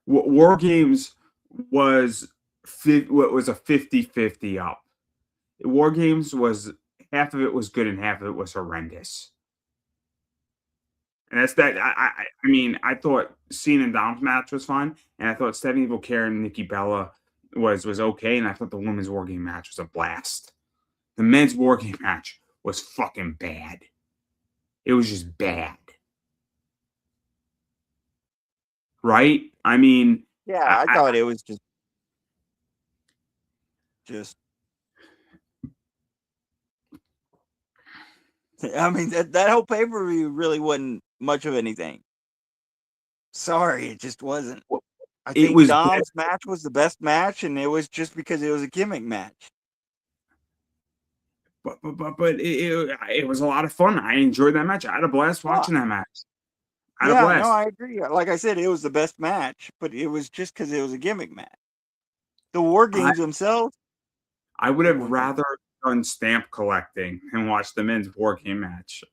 War Games was what was a 50-50 up. War Games was half of it was good and half of it was horrendous. And that's that. I mean, I thought Cena and Dom's match was fun, and I thought Stephanie Booker and Nikki Bella was okay, and I thought the women's war game match was a blast. The men's war game match was fucking bad. It was just bad, right? I mean, Yeah, I, I I, thought it was just. I mean that whole pay per view really wasn't much of anything. Sorry, it just wasn't. I it think was bad, Dom's match was the best match, and it was just because it was a gimmick match. but it was a lot of fun. I enjoyed that match. I had a blast Well, watching that match. I had a yeah, no, blast. I agree. Like I said, it was the best match, but it was just because it was a gimmick match. The War I Games themselves, I would they have weren't. rather done stamp collecting and watched the men's war game match.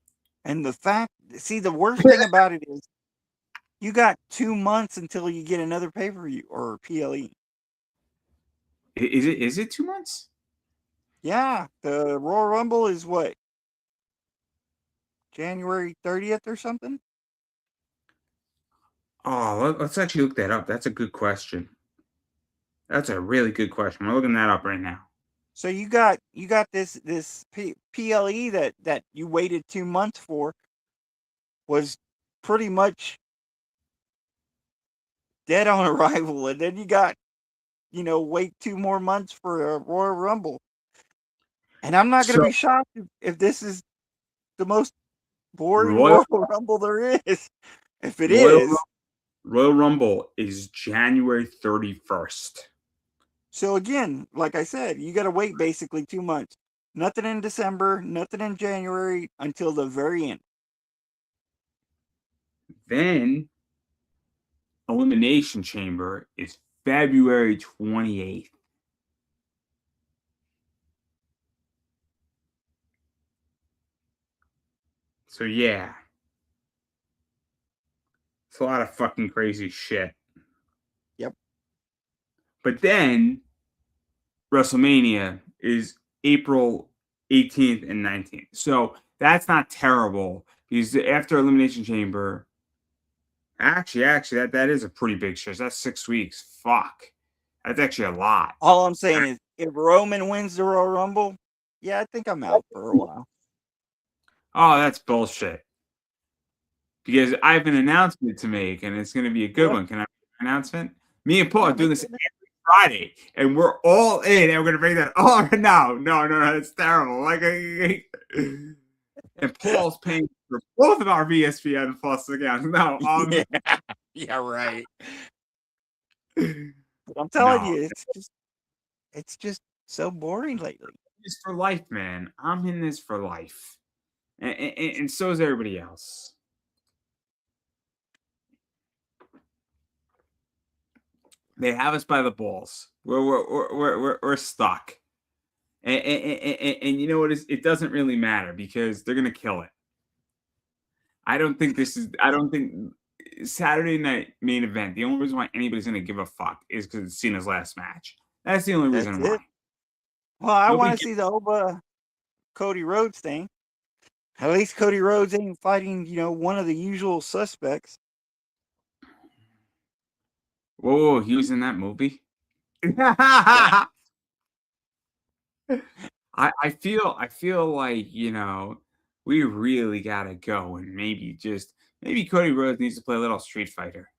And the fact, see, the worst thing about it is you got 2 months until you get another pay per view or PLE. Is it 2 months? Yeah, the Royal Rumble is what, January 30th or something? Oh, let's actually look that up. That's a good question. That's a really good question. We're looking that up right now. So you got this PLE that you waited 2 months for was pretty much dead on arrival, and then you got wait 2 more months for a Royal Rumble, and I'm not gonna So be shocked if this is the most boring Royal Royal Rumble there is. If it Royal is, Royal Rumble is January 31st. so again, like I said, you got to wait basically 2 months. Nothing in December, nothing in January until the very end. Then Elimination Chamber is February 28th. So yeah, it's a lot of fucking crazy shit. Yep, But then WrestleMania is April 18th and 19th. So that's not terrible because after Elimination Chamber, actually, that is a pretty big stretch. That's 6 weeks. Fuck. That's actually a lot. all I'm saying is if Roman wins the Royal Rumble, yeah, I think I'm out for a while. Oh, that's bullshit. Because I have an announcement to make, and it's going to be a good one. Can I make an announcement? Me and Paul Yeah, are doing make this it. every Friday, and we're all in, and we're going to bring that. Oh no, it's terrible. And Paul's paying for both of our VSPN Plus accounts. No, Yeah, yeah, right. But I'm telling no, you, it's just so boring lately. it's for life, man. I'm in this for life, and so is everybody else. They have us by the balls. We're stuck. And you know what? It doesn't really matter because they're gonna kill it. I don't think this is. I don't think Saturday night main event. The only reason why anybody's gonna give a fuck is because it's Cena's last match. That's the only That's reason why. it. Well, I Nobody. want to see the Oba Cody Rhodes thing. At least Cody Rhodes ain't fighting, one of the usual suspects. Whoa, he was in that movie. Yeah. I feel like we really gotta go and maybe Cody Rhodes needs to play a little Street Fighter.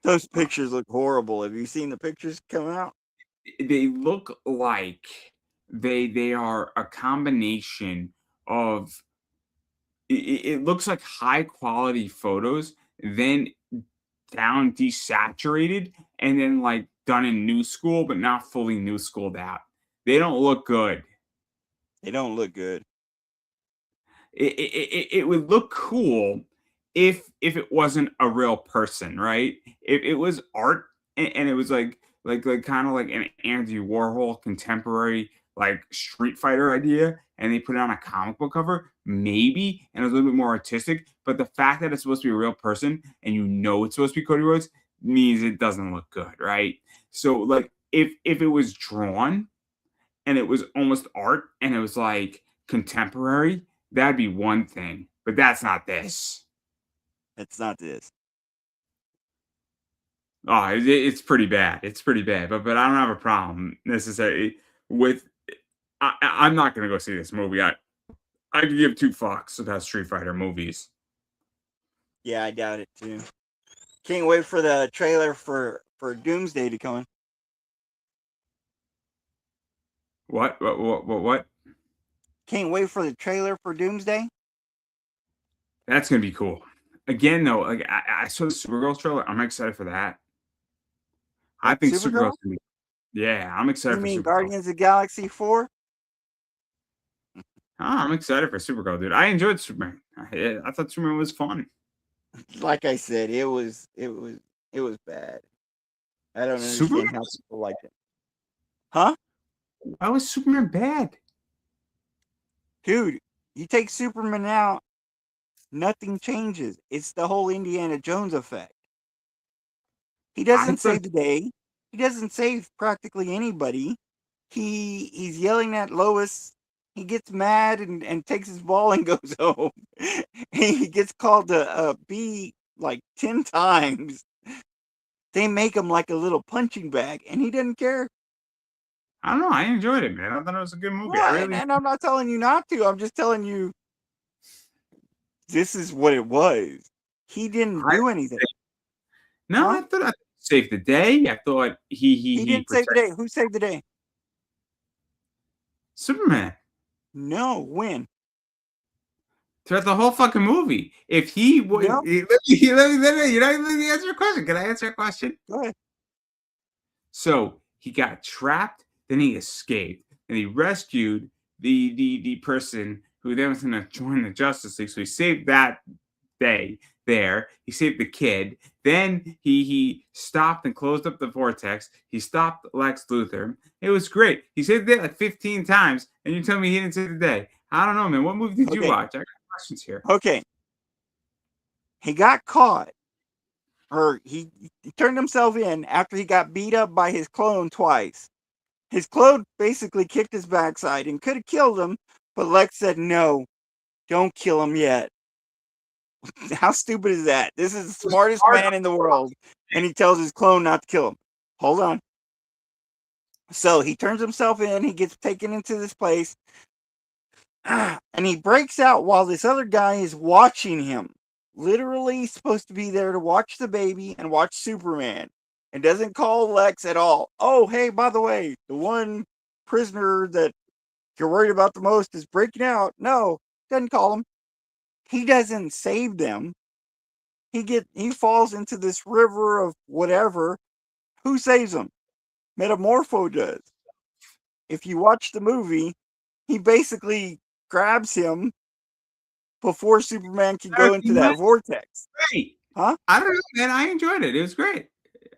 Those pictures look horrible. Have you seen the pictures come out? They look like they are a combination of it looks like high quality photos, then down desaturated, and then like done in new school, but not fully new schooled out. They don't look good. They don't look good. It would look cool if it wasn't a real person, right? If it was art and it was like kind of like an Andy Warhol contemporary like Street Fighter idea, and they put it on a comic book cover, maybe, and it was a little bit more artistic. But the fact that it's supposed to be a real person and you know it's supposed to be Cody Rhodes means it doesn't look good, right? So like if it was drawn and it was almost art and it was like contemporary, that'd be one thing. But that's not this. It's not this. Oh, it's pretty bad. It's pretty bad. But I don't have a problem necessarily with. I'm not gonna go see this movie. I could give two fucks about Street Fighter movies. Yeah, I doubt it too. Can't wait for the trailer for Doomsday to come in. What? What? Can't wait for the trailer for Doomsday. That's gonna be cool. Again, though, like I saw the Supergirl trailer. I'm excited for that. I What, think Supergirl? Supergirl's gonna be. Yeah, I'm You excited for mean Supergirl. Guardians of the Galaxy 4? I'm excited for Supergirl, dude. I enjoyed Superman. I thought Superman was fun. Like I said, it was bad. I don't Superman? understand how people like it. Huh? Why was Superman bad? Dude, you take Superman out, nothing changes. It's the whole Indiana Jones effect. He I doesn't thought save the day. He doesn't save practically anybody. He's yelling at Lois. He gets mad and takes his ball and goes home. He gets called a B like 10 times. They make him like a little punching bag, and he doesn't care. I don't know. I enjoyed it, man. I thought it was a good movie. I Well, and, really. and I'm not telling you not to. I'm just telling you this is what it was. He didn't I do anything. no. Huh? I thought I saved the day. I thought he He didn't save the protected day. Who saved the day? Superman No. When? throughout the whole fucking movie. If he would, No. you're not letting me answer a question. Can I answer a question? Go ahead. So he got trapped, then he escaped, and he rescued the person who then was going to join the Justice League. So he saved that day there. He saved the kid. Then he stopped and closed up the vortex. He stopped Lex Luthor. It was great. He saved the day like 15 times, and you tell me he didn't save the day. I don't know, man. What movie did you Okay. watch? I got questions here. Okay. He got caught, or he turned himself in after he got beat up by his clone twice. His clone basically kicked his backside and could have killed him, but Lex said, no, don't kill him yet. How stupid is that? This is the smartest man in the world, and he tells his clone not to kill him. Hold on. So he turns himself in, he gets taken into this place, and he breaks out while this other guy is watching him. Literally supposed to be there to watch the baby and watch Superman, and doesn't call Lex at all. Oh, hey, by the way, the one prisoner that you're worried about the most is breaking out. No, doesn't call him. He doesn't save them. He falls into this river of whatever. Who saves him? Metamorpho does. If you watch the movie, he basically grabs him before Superman can go into that vortex. Great. Huh? I don't know, man. I enjoyed it. It was great.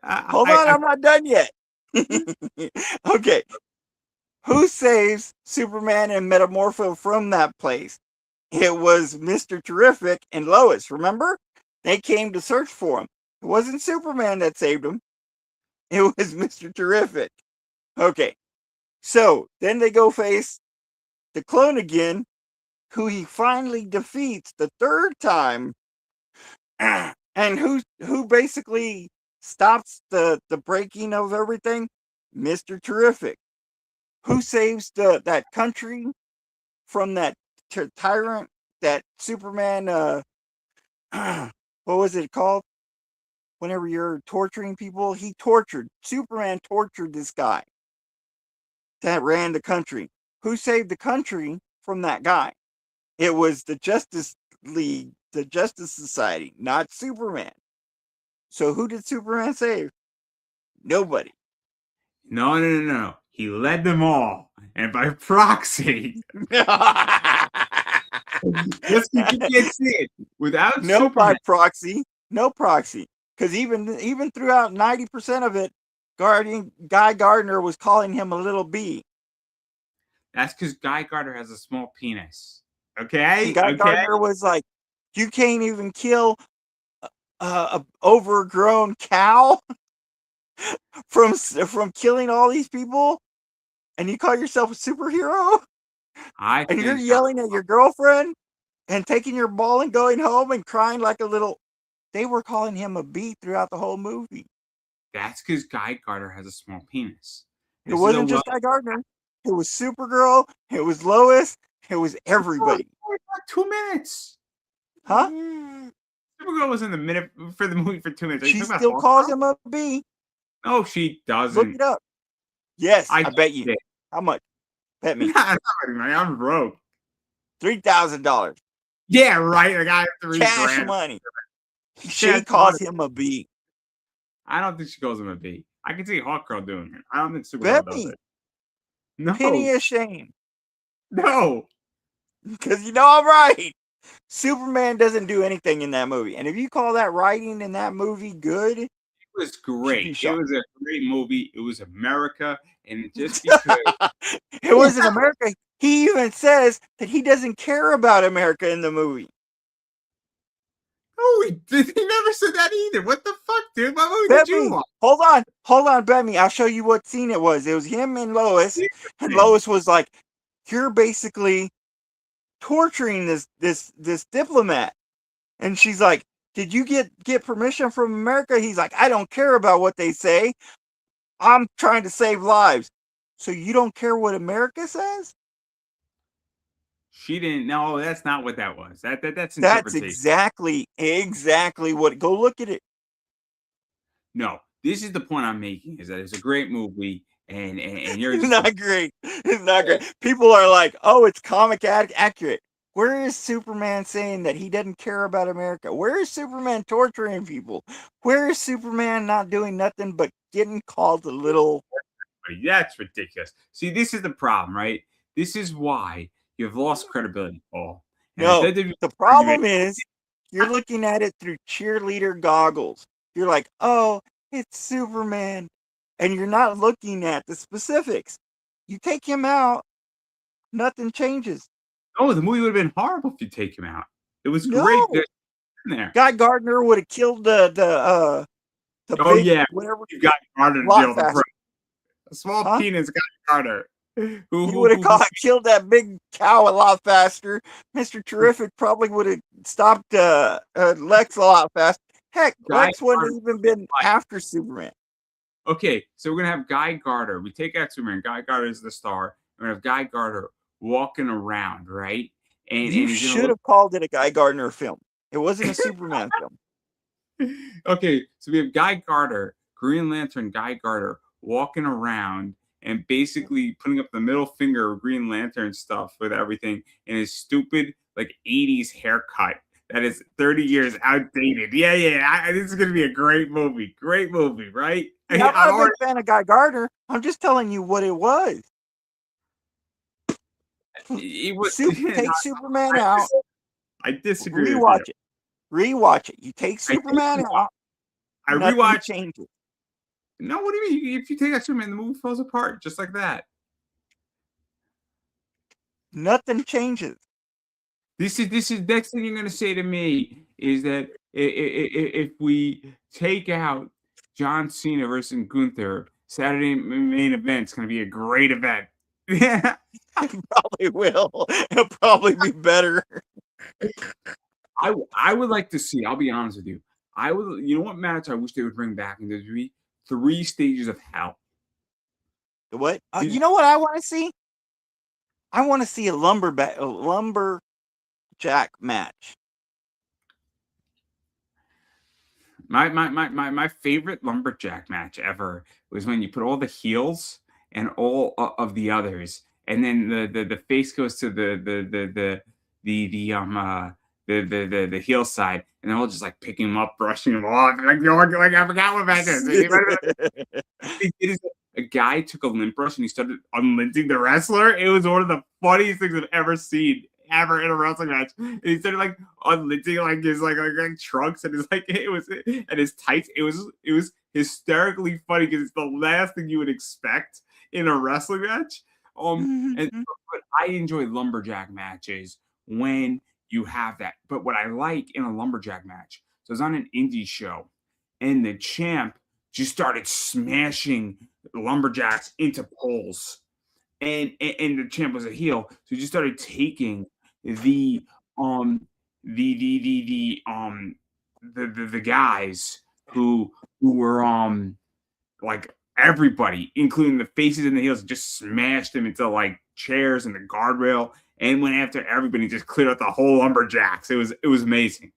Hold on, I'm not done yet. Okay. Who saves Superman and Metamorpho from that place? It was Mr. Terrific and Lois, remember? They came to search for him. It wasn't Superman that saved him. It was Mr. Terrific. Okay. So then they go face the clone again, who he finally defeats the third time. And who basically stops the breaking of everything? Mr. Terrific. Who saves that country from that tyrant, that Superman what was it called? Whenever you're torturing people, Superman tortured this guy that ran the country. who saved the country from that guy? It was the Justice League, the Justice Society, not Superman. So who did Superman save? Nobody. No. He led them all, and by proxy, just because you can't see it, without No Superman, by proxy. No proxy. Because even throughout 90% of it, Guy Gardner was calling him a little bee. that's because Guy Gardner has a small penis. And Okay, Guy okay. Gardner was like, you can't even kill a overgrown cow from killing all these people, and you call yourself a superhero, I and you're think yelling at your girlfriend and taking your ball and going home and crying like a little. They were calling him a bee throughout the whole movie. that's because Guy Gardner has a small penis. It wasn't just Guy Gardner. It was Supergirl. It was Lois. It was everybody. Like 2 minutes. Huh? Supergirl was in the minute for the movie for 2 minutes. She still calls him a bee. No, she doesn't. Look it up. Yes, I bet you. Did. How much? Bet me. I'm broke. $3,000. Yeah, right. I got Cash money. She calls him a bee. I don't think she calls him a bee. I can see Hawkgirl doing it. I don't think Supergirl Bet does me. it. No. Penny of shame. No. Because you know I'm right. Superman doesn't do anything in that movie. And if you call that writing in that movie good, it was great. It shocked. was a great movie. It was America. And just because it was in America, he even says that he doesn't care about America in the movie. Oh, he never said that either. What the fuck, dude? What movie did you watch? Hold on, bet me. I'll show you what scene it was. It was him and Lois, and Lois was like, "You're basically torturing this diplomat," and she's like, "Did you get permission from America?" He's like, "I don't care about what they say. I'm trying to save lives." So you don't care what America says? She didn't. No, that's not what that was. That's exactly what. Go look at it. No, this is the point I'm making: is that it's a great movie, and you're just not great. It's not great. People are like, "Oh, it's comic accurate." Where is Superman saying that he doesn't care about America? Where is Superman torturing people? Where is Superman not doing nothing but getting called a little? That's ridiculous. See, this is the problem, right? This is why you've lost credibility, Paul. No, the problem is you're looking at it through cheerleader goggles. You're like, oh, it's Superman. And you're not looking at the specifics. You take him out, nothing changes. Oh, the movie would have been horrible if you take him out. It was great there. Guy Gardner would have killed the whatever you got Gardner to deal a small penis Guy Gardner. He would have killed that big cow a lot faster. Mr. Terrific probably would have stopped Lex a lot faster. Heck, Lex wouldn't have even been after Superman. Okay, so we're gonna have Guy Gardner. We take out Superman. Guy Gardner is the star. We're gonna have Guy Gardner walking around, right? And you should have called it a Guy Gardner film. It wasn't a Superman film. Okay, so we have Guy Gardner, Green Lantern Guy Gardner, walking around and basically putting up the middle finger of Green Lantern stuff with everything in his stupid like 80s haircut that is 30 years outdated. Yeah. This is gonna be a great movie. Great movie, right? Yeah, I'm not a big fan of Guy Gardner. I'm just telling you what it was. Take Superman out. I disagree. Rewatch it. Rewatch it. You take Superman out. I rewatch. Change it. No, what do you mean? If you take out Superman, the movie falls apart just like that. Nothing changes. This is next thing you're gonna say to me is that if we take out John Cena versus Gunther, Saturday main event's gonna be a great event. Yeah, it probably will. It'll probably be better. I would like to see. I'll be honest with you. I would. You know what match I wish they would bring back in WWE? 3 Stages of Hell. What? You know what I want to see? I want to see a lumberjack match. My favorite lumberjack match ever was when you put all the heels and all of the others, and then the face goes to the heel side, and they're all just like picking him up, brushing him off, like I forgot what match is. He did is a guy took a lint brush and he started unlinting the wrestler. It was one of the funniest things I've ever seen ever in a wrestling match. And he started like unlinting like his like trunks and his like it was and his tights. It was hysterically funny because it's the last thing you would expect in a wrestling match. But I enjoy lumberjack matches when you have that. But what I like in a lumberjack match, so it's on an indie show, and the champ just started smashing lumberjacks into poles. And the champ was a heel, so he just started taking the um the guys who were like everybody, including the faces and the heels, just smashed them into like chairs and the guardrail and went after everybody, just cleared out the whole lumberjacks. It was amazing.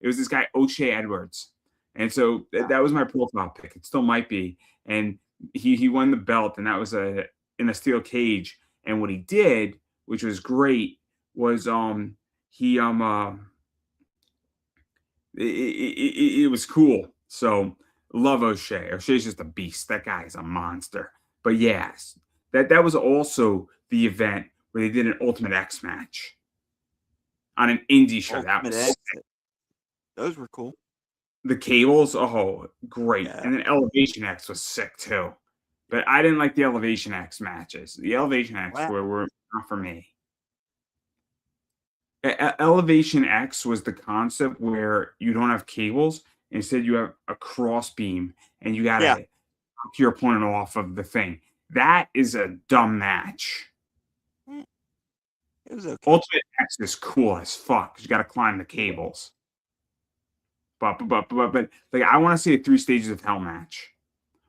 It was this guy O'Shea Edwards, and so that was my profile pick. It still might be, and he won the belt, and that was in a steel cage. And what he did, which was great, was he it was cool. So love O'Shea. O'Shea's just a beast. That guy is a monster. But yes, that was also the event where they did an Ultimate X match on an indie show. That was X. Those were cool. The cables, oh, great. Yeah. And then Elevation X was sick too. But I didn't like the Elevation X matches. The Elevation X were not for me. Elevation X was the concept where you don't have cables. Instead, you have a cross beam, and you got to knock your opponent off of the thing. That is a dumb match. It was okay. Ultimate X is cool as fuck. You got to climb the cables. But like I want to see a 3 Stages of Hell match,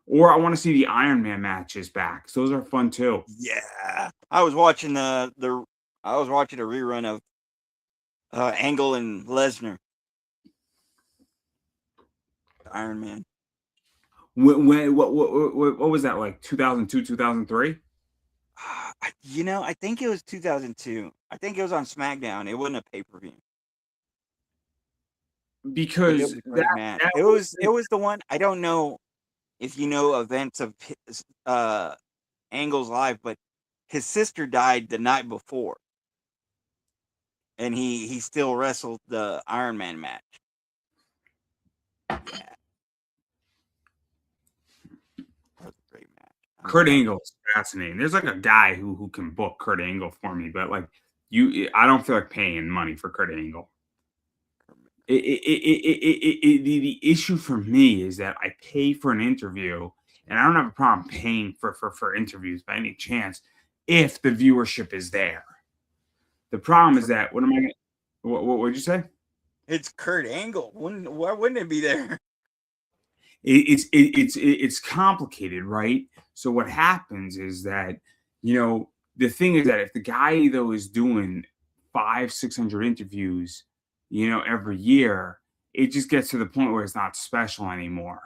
or I want to see the Iron Man matches back. So those are fun too. Yeah, I was watching a rerun of Angle and Lesnar. Iron Man. What was that, like 2002, 2003? I think it was 2002. I think it was on SmackDown. It wasn't a pay-per-view. Because it was the one. I don't know if you know events of Angle's life, but his sister died the night before, and he still wrestled the Iron Man match. Yeah. That was a great match. Kurt Angle is fascinating. There's like a guy who can book Kurt Angle for me, but like I don't feel like paying money for Kurt Angle. The issue for me is that I pay for an interview, and I don't have a problem paying for interviews by any chance if the viewership is there. The problem is that what would you say? It's Kurt Angle. Why wouldn't it be there? It's complicated, right? So what happens is that the thing is that if the guy though is doing 500-600 interviews every year, it just gets to the point where it's not special anymore.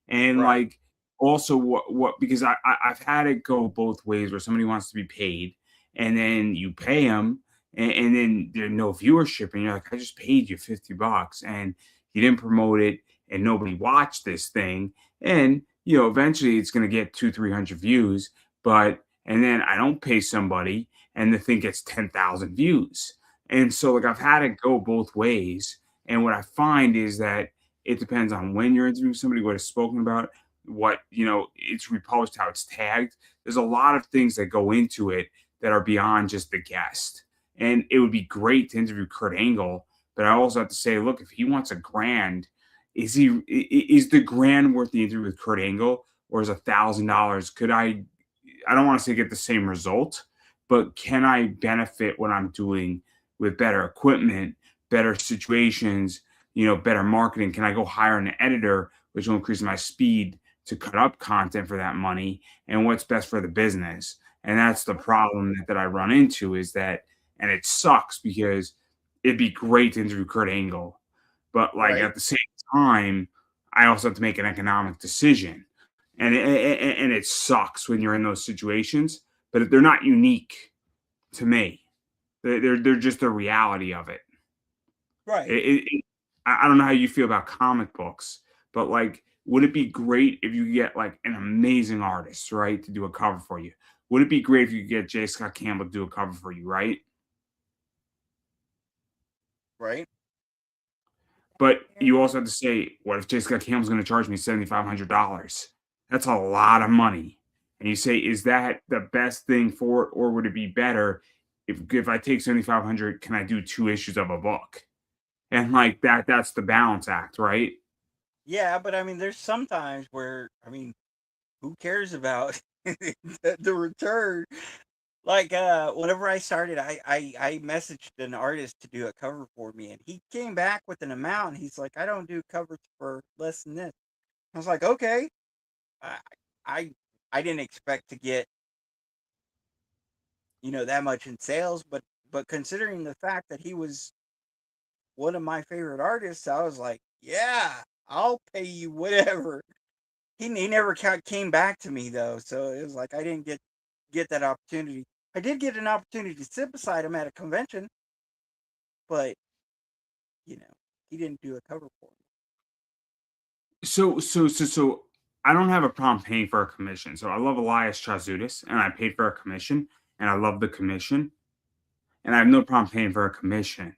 And like also what because I've had it go both ways where somebody wants to be paid and then you pay them and then there's no viewership and you're like, I just paid you $50 and you didn't promote it and nobody watched this thing. And eventually it's going to get 200-300 views, and then I don't pay somebody and the thing gets 10,000 views. And so like I've had it go both ways. And what I find is that it depends on when you're interviewing somebody, what is spoken about, what, it's reposted, how it's tagged. There's a lot of things that go into it that are beyond just the guest. And it would be great to interview Kurt Angle, but I also have to say, look, if he wants $1,000, is the $1,000 worth the interview with Kurt Angle, or is $1,000? Could I don't want to say get the same result, but can I benefit what I'm doing with better equipment, better situations, better marketing? Can I go hire an editor, which will increase my speed to cut up content for that money? And what's best for the business? And that's the problem that I run into is that, and it sucks because it'd be great to interview Kurt Angle, but like at the same time, I also have to make an economic decision. And it sucks when you're in those situations, but they're not unique. to me. They're just the reality of it. Right. I don't know how you feel about comic books, but like, would it be great if you get like an amazing artist, right, to do a cover for you? Would it be great if you could get J. Scott Campbell to do a cover for you, right? Right. But you also have to say, what if J. Scott Campbell's going to charge me $7,500? That's a lot of money. And you say, is that the best thing for it, or would it be better if I take 7,500? Can I do 2 issues of a book? And like that's the balance act, right? Yeah, but I mean, there's sometimes where I mean, who cares about the return? Like whenever I started, I messaged an artist to do a cover for me, and he came back with an amount. And he's like, I don't do covers for less than this. I was like, okay. I I I didn't expect to get that much in sales, but considering the fact that he was one of my favorite artists, I was like, yeah, I'll pay you whatever. He never came back to me though, so it was like I didn't get that opportunity. I did get an opportunity to sit beside him at a convention, but you know he didn't do a cover for me. So I don't have a problem paying for a commission. So I love Elias Chazudis, and I paid for a commission, and I love the commission, and I have no problem paying for a commission.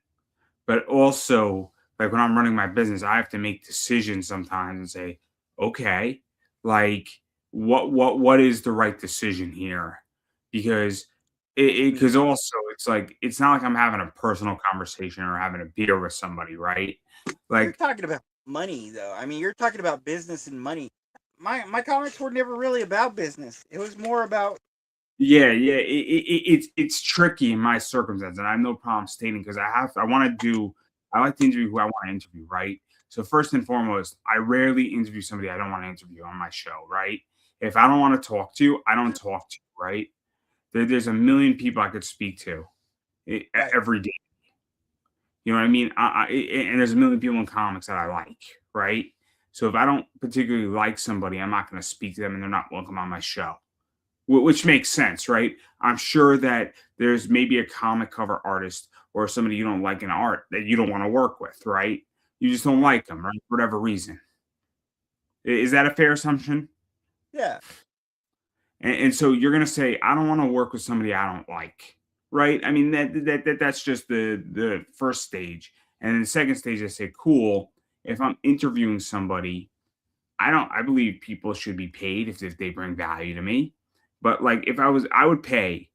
But also, like when I'm running my business, I have to make decisions sometimes and say, okay, like what is the right decision here? Because I mean, because also it's like it's not like I'm having a personal conversation or having a beer with somebody, right? you're Like talking about money though. I mean, you're talking about business and money. My comics were never really about business. It was more about yeah, it's tricky in my circumstance, and I have no problem stating because I like to interview who I want to interview, right? So first and foremost, I rarely interview somebody I don't want to interview on my show, right? If I don't want to talk to you, I don't talk to you, right? There's a million people I could speak to right, every day. You know what I mean? And there's a million people in comics that I like, right? So if I don't particularly like somebody, I'm not going to speak to them, and they're not welcome on my show, which makes sense, right? I'm sure that there's maybe a comic cover artist or somebody you don't like in art that you don't want to work with, right? You just don't like them, right? For whatever reason. Is that a fair assumption? yeah, And so you're going to say, I don't want to work with somebody I don't like, right? I mean, that's just the first stage. And then the second stage, I say, cool. If I'm interviewing somebody, I believe people should be paid if they bring value to me. But like if I would pay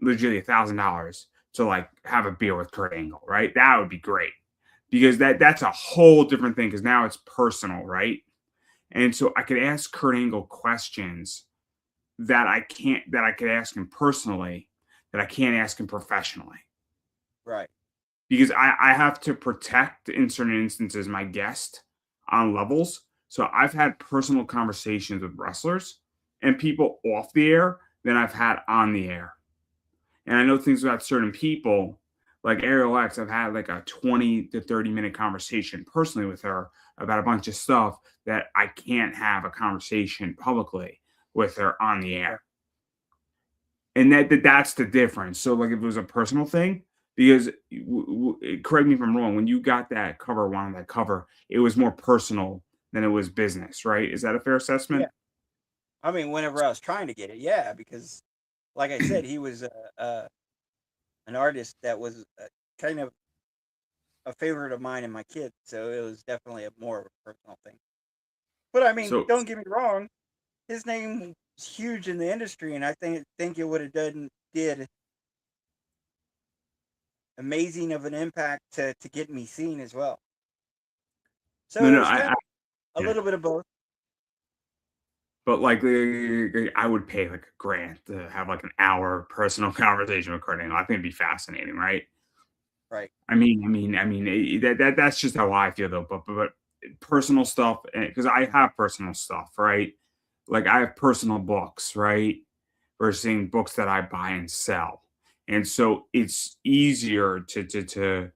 legitimately $1,000 to like have a beer with Kurt Angle, right? That would be great. Because that's a whole different thing because now it's personal, right? And so I could ask Kurt Angle questions that I could ask him personally that I can't ask him professionally. right, Because I have to protect in certain instances my guest on levels. So I've had personal conversations with wrestlers and people off the air than I've had on the air. And I know things about certain people, like Ariel X, I've had like a 20 to 30-minute conversation personally with her about a bunch of stuff that I can't have a conversation publicly with her on the right. air. And that's the difference. So, like, if it was a personal thing, because correct me if I'm wrong, when you got that cover, wanted that cover, it was more personal than it was business, right? Is that a fair Yeah. assessment? I mean, whenever I was trying to get it, yeah, because like I said, he was an artist that was kind of a favorite of mine and my kids, so it was definitely a more of a personal thing. But I mean, So, don't get me wrong, his name was huge in the industry, and I think it would have did amazing of an impact to get me seen as well. So no, it no, was kind of a yeah. little bit of both. But like, I would pay like a grand to have like an hour personal conversation with Kurt Angle. I think it'd be fascinating, right? Right, That's just how I feel though. But personal stuff, because I have personal stuff, right? Like I have personal books, right? Versus books that I buy and sell, and so it's easier to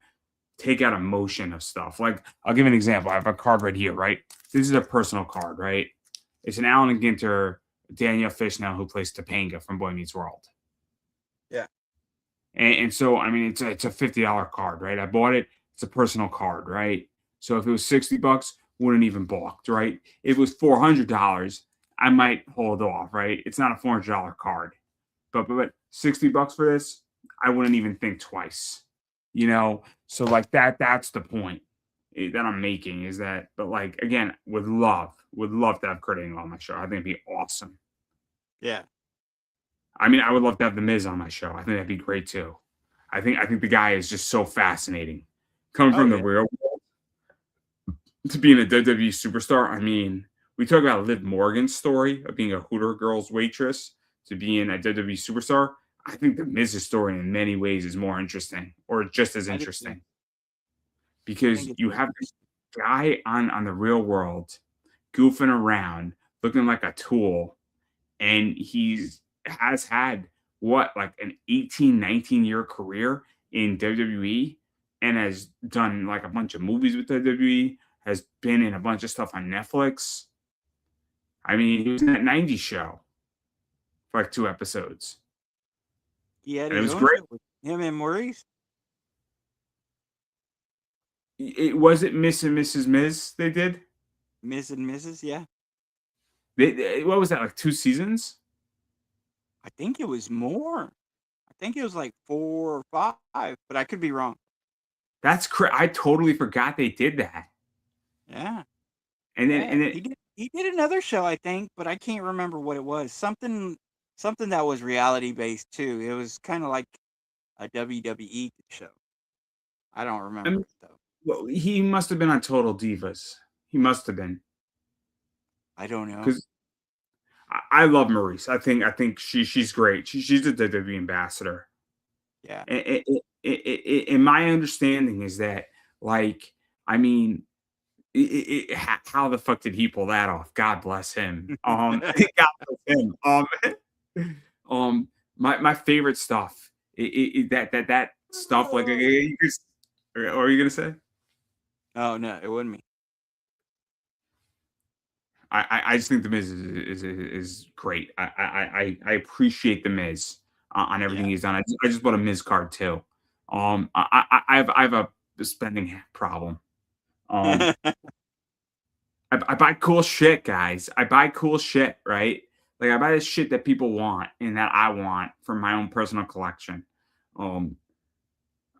take out emotion of stuff. Like I'll give an example. I have a card right here, right? This is a personal card, right? It's an Alan Ginter, Danielle Fishnow, who plays Topanga from Boy Meets World. yeah, And so I mean it's a $50 card, right? I bought it. It's a personal card, right? So if it was $60, wouldn't even balked, right? If it was $400, I might hold off, right? It's not a $400 card, but $60 for this, I wouldn't even think twice, you know. So like that's the point that I'm making is that, but like again, would love to have Kurt Angle on my show. I think it'd be awesome. Yeah. I mean, I would love to have The Miz on my show. I think that'd be great too. I think the guy is just so fascinating. Coming Oh from the yeah. real world to being a WWE superstar, I mean, we talk about Liv Morgan's story of being a Hooter Girls waitress to being a WWE superstar. I think the Miz's story in many ways is more interesting or just as I do too. interesting I because think it's you very have this guy on the real world goofing around, looking like a tool, and he's has had what like an 18, 19-year career in WWE and has done like a bunch of movies with WWE, has been in a bunch of stuff on Netflix. I mean, he was in that 90s show for like 2 episodes, he had and it his was own great. show with him and Maurice. It was it Miss and Mrs. Miz they did. Miss and Mrs. Yeah. What was that, like 2 seasons? I think it was more. I think it was like 4 or 5, but I could be wrong. I totally forgot they did that. Yeah. And then Yeah. and then He did another show, I think, but I can't remember what it was. Something that was reality based too. It was kind of like a WWE show. I don't remember um, it though. well, he must have been on Total Divas. He must have been I don't know. because I love Maurice. I think she's great. She's a WWE ambassador. Yeah. And my understanding is that, like, I mean, how the fuck did he pull that off? God bless him. God bless him. My favorite stuff. That stuff. Like, or are you gonna say? Oh no, it wasn't me. I just think the Miz is great. I appreciate the Miz on everything Yeah. he's done. I just bought a Miz card too. I have a spending problem. Um, I buy cool shit, guys. I buy cool shit, right? Like I buy this shit that people want and that I want for my own personal collection. Um,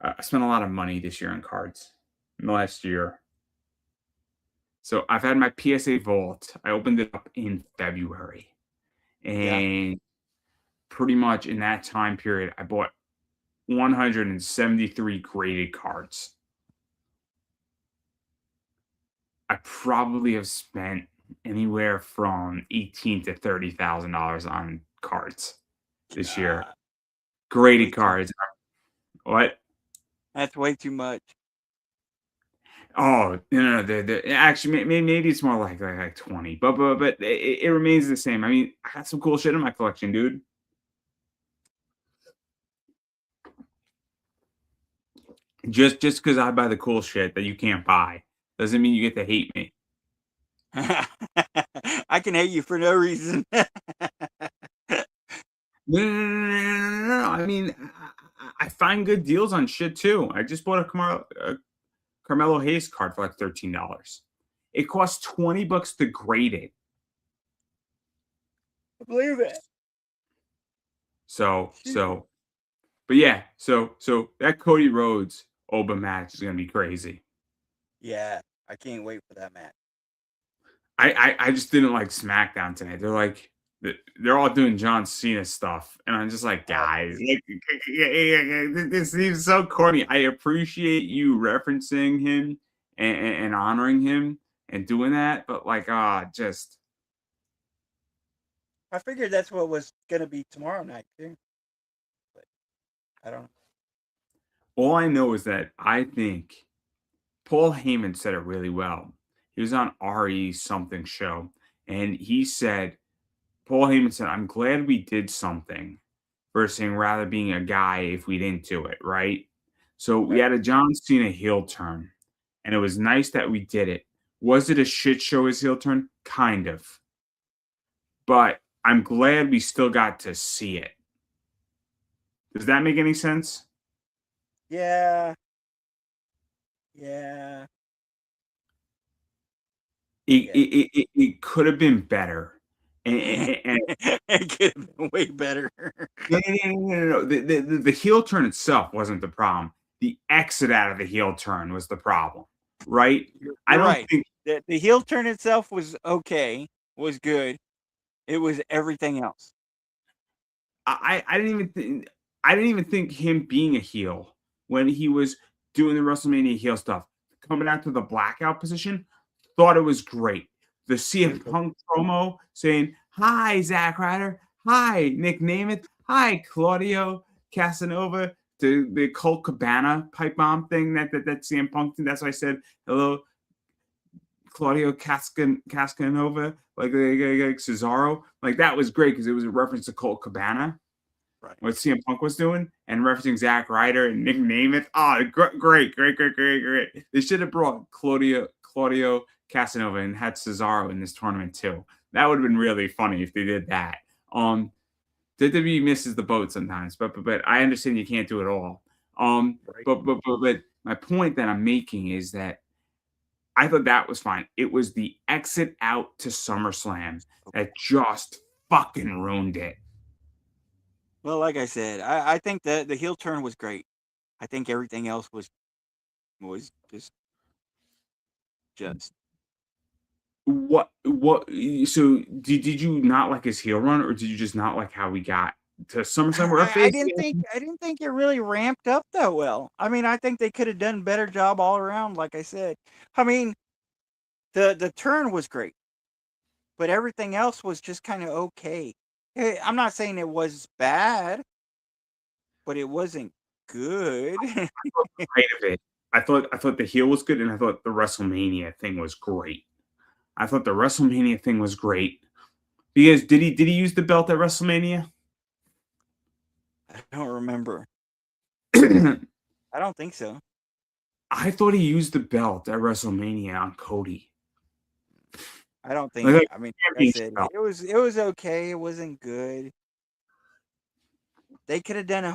I spent a lot of money this year on cards in the last year. So I've had my PSA Vault. I opened it up in February. Yeah. And pretty much in that time period, I bought 173 graded cards. I probably have spent anywhere from $18,000 to $30,000 on cards this year. Way Graded too. cards. What? That's way too much. Oh, no, actually, maybe it's more like 20, but it remains the same. I mean, I got some cool shit in my collection, dude. Just because I buy the cool shit that you can't buy doesn't mean you get to hate me. I can hate you for no reason. No. I mean, I find good deals on shit too. I just bought a Carmelo Hayes card for like $13. It costs $20 to grade it. I believe it. So, but yeah, so that Cody Rhodes Oba match is gonna be crazy. Yeah, I can't wait for that match. I just didn't like SmackDown tonight. They're all doing John Cena stuff, and I'm just like, guys, like, this seems so corny. I appreciate you referencing him and honoring him and doing that, but like, just I figured that's what was gonna be tomorrow night too, but I don't know. all I know is that I think Paul Heyman said it really well. He was on RE something show, and he said, Paul Heyman said, I'm glad we did something versus rather being a guy if we didn't do it, right? So we Right. had a John Cena heel turn, and it was nice that we did it. Was it a shit show his heel turn? Kind of. But I'm glad we still got to see it. Does that make any sense? Yeah, yeah, It yeah. it it could have been better, and It could have been way better. no. The heel turn itself wasn't the problem. The exit out of the heel turn was the problem, right? I You're don't right. think The heel turn itself was okay, was good. It was everything else. I didn't even think him being a heel when he was doing the WrestleMania heel stuff, coming out to the blackout position, thought it was great. The CM Punk promo saying, "Hi, Zack Ryder. Hi, Nick Nemeth. Hi, Claudio Casanova." The Colt Cabana pipe bomb thing that CM Punk did. That's why I said hello, Claudio Cascanova, like Cesaro. Like that was great because it was a reference to Colt Cabana, Right. what CM Punk was doing, and referencing Zack Ryder and Nick Nemeth. Oh, great. They should have brought Claudio Casanova and had Cesaro in this tournament too. That would have been really funny if they did that. WWE misses the boat sometimes, but I understand you can't do it all. Right. But my point that I'm making is that I thought that was fine. It was the exit out to SummerSlam that just fucking ruined it. Well, like I said, I think the heel turn was great. I think everything else was just. What so did you not like his heel run, or did you just not like how we got to SummerSlam where a I face didn't think it really ramped up that well. I mean, I think they could have done a better job all around, like I said. I mean, the turn was great, but everything else was just kind of okay. I'm not saying it was bad, but it wasn't good. height of it? I thought the heel was good, and I thought the WrestleMania thing was great. I thought the WrestleMania thing was great because did he use the belt at WrestleMania? I don't remember. I don't think so. I thought he used the belt at WrestleMania on Cody. I don't think. Like a I mean, like I championship said, belt. it was okay. It wasn't good. They could have done a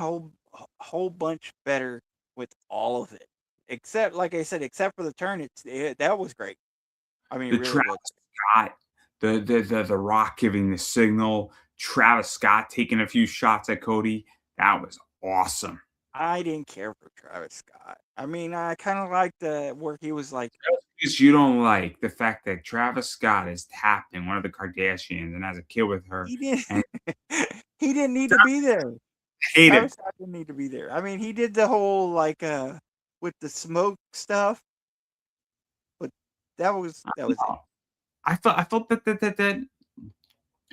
whole bunch better with all of it. Except, like I said, except for the turn, that was great. I mean, it The really Travis was. Scott, the Rock giving the signal, Travis Scott taking a few shots at Cody. That was awesome. I didn't care for Travis Scott. I mean, I kind of liked the where he was like Because you don't like the fact that Travis Scott is tapping one of the Kardashians and has a kid with her, he didn't and he didn't need to be there. hate it. Travis Scott didn't need to be there. I mean, he did the whole like with the smoke stuff, but that was it. No. I felt that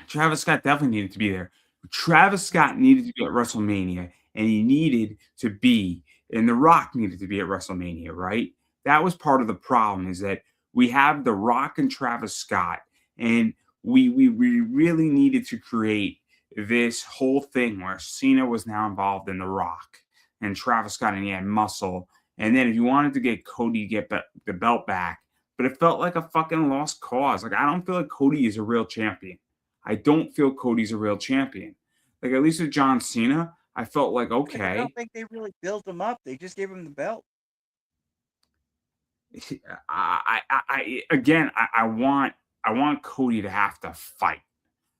Travis Scott definitely needed to be there. Travis Scott needed to be at WrestleMania, and he needed to be, and The Rock needed to be at WrestleMania, right? That was part of the problem is that we have The Rock and Travis Scott, and we really needed to create this whole thing where Cena was now involved in The Rock and Travis Scott, and he had muscle. And then if you wanted to get Cody to get the belt back, but it felt like a fucking lost cause. Like I don't feel like Cody is a real champion. I don't feel Cody's a real champion. Like at least with John Cena, I felt like Because I don't okay. think they really built him up. They just gave him the belt. I want Cody to have to fight.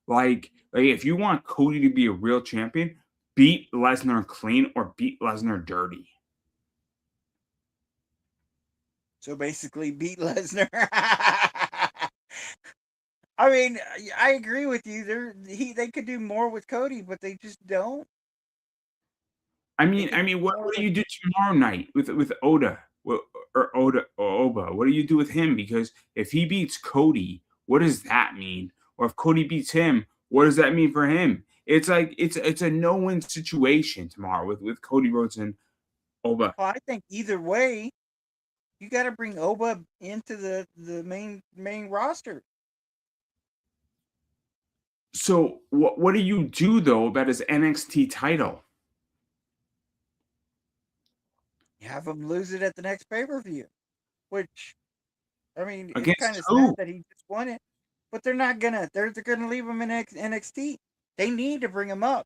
Like if you want Cody to be a real champion, beat Lesnar clean or beat Lesnar dirty. So basically, beat Lesnar. I mean, I agree with you. They could do more with Cody, but they just don't. I They mean, could I do mean, what, more what do with. you do tomorrow night with Oda or Oda or Oba? What do you do with him? Because if he beats Cody, what does that mean? Or if Cody beats him, what does that mean for him? It's like it's a no-win situation tomorrow with Cody Rhodes and Oba. Well, I think either way, you got to bring Oba into the main roster. So what do you do though about his NXT title? You have him lose it at the next pay per view, which I mean, it's kind Against of sad who? that he just won it, but they're not gonna. They're gonna leave him in NXT. They need to bring him up.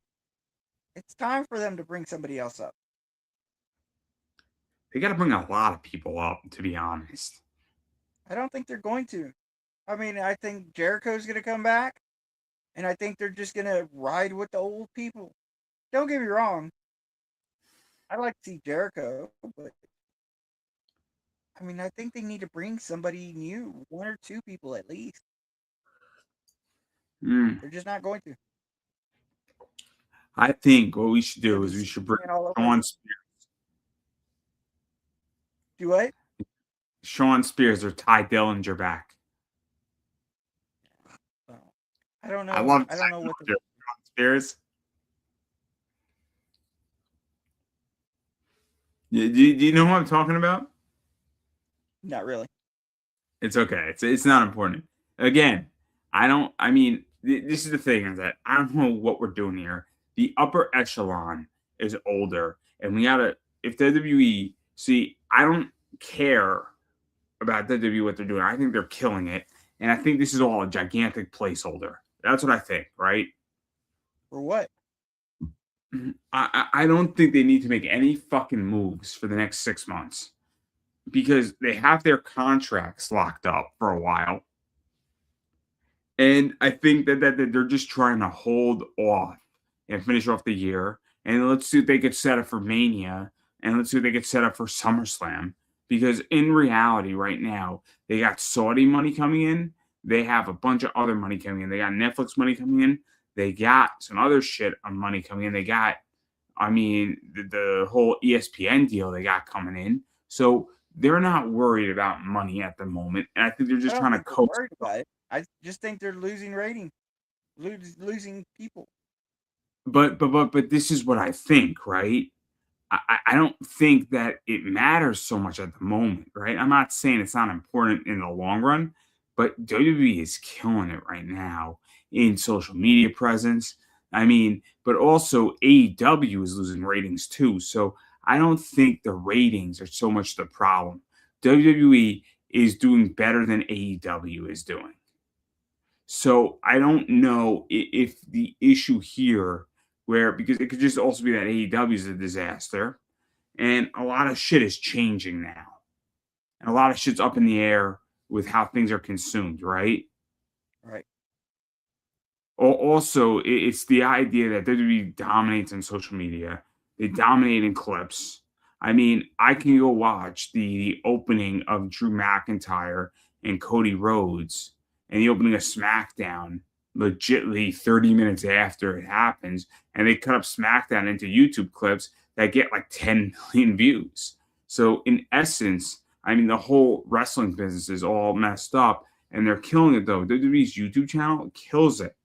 It's time for them to bring somebody else up. they got to bring a lot of people up, to be honest. I don't think they're going to. I mean, I think Jericho's going to come back, and I think they're just going to ride with the old people. Don't get me wrong. I like to see Jericho, but I mean, I think they need to bring somebody new, one or two people at least. Mm. They're just not going to. I think what we should It's going do to is be we should bring all over Sean again. Spears. Do what? Sean Spears or Ty Dillinger back. Oh, I don't I know. love I Ty don't know what the. Dillinger, Sean Spears. Do you know who I'm talking about? Not really. It's okay. It's not important. Again, I don't. I mean, this is the thing is that I don't know what we're doing here. The upper echelon is older, and we gotta. If WWE see, I don't care about WWE what they're doing. I think they're killing it, and I think this is all a gigantic placeholder. That's what I think, right? For what? I don't think they need to make any fucking moves for the next 6 months because they have their contracts locked up for a while. And I think that they're just trying to hold off and finish off the year. And let's see if they get set up for Mania. And let's see if they get set up for SummerSlam. Because in reality, right now, they got Saudi money coming in. They have a bunch of other money coming in. They got Netflix money coming in. They got some other shit on money coming in. They got, I mean, the whole ESPN deal they got coming in. So they're not worried about money at the moment. And I think they're I just don't trying to think they're coax. worried about it. I just think they're losing ratings, losing people. But this is what I think, right? I don't think that it matters so much at the moment, right? I'm not saying it's not important in the long run, but WWE is killing it right now in social media presence. I mean, but also AEW is losing ratings too. So I don't think the ratings are so much the problem. WWE is doing better than AEW is doing. So I don't know if the issue here, where because it could just also be that AEW is a disaster, and a lot of shit is changing now, and a lot of shit's up in the air with how things are consumed, right? Right. Also, it's the idea that WWE dominates in social media. They dominate in clips. I mean, I can go watch the opening of Drew McIntyre and Cody Rhodes and the opening of SmackDown legitly 30 minutes after it happens. And they cut up SmackDown into YouTube clips that get like 10 million views. So, in essence, I mean, the whole wrestling business is all messed up and they're killing it though. WWE's YouTube channel kills it.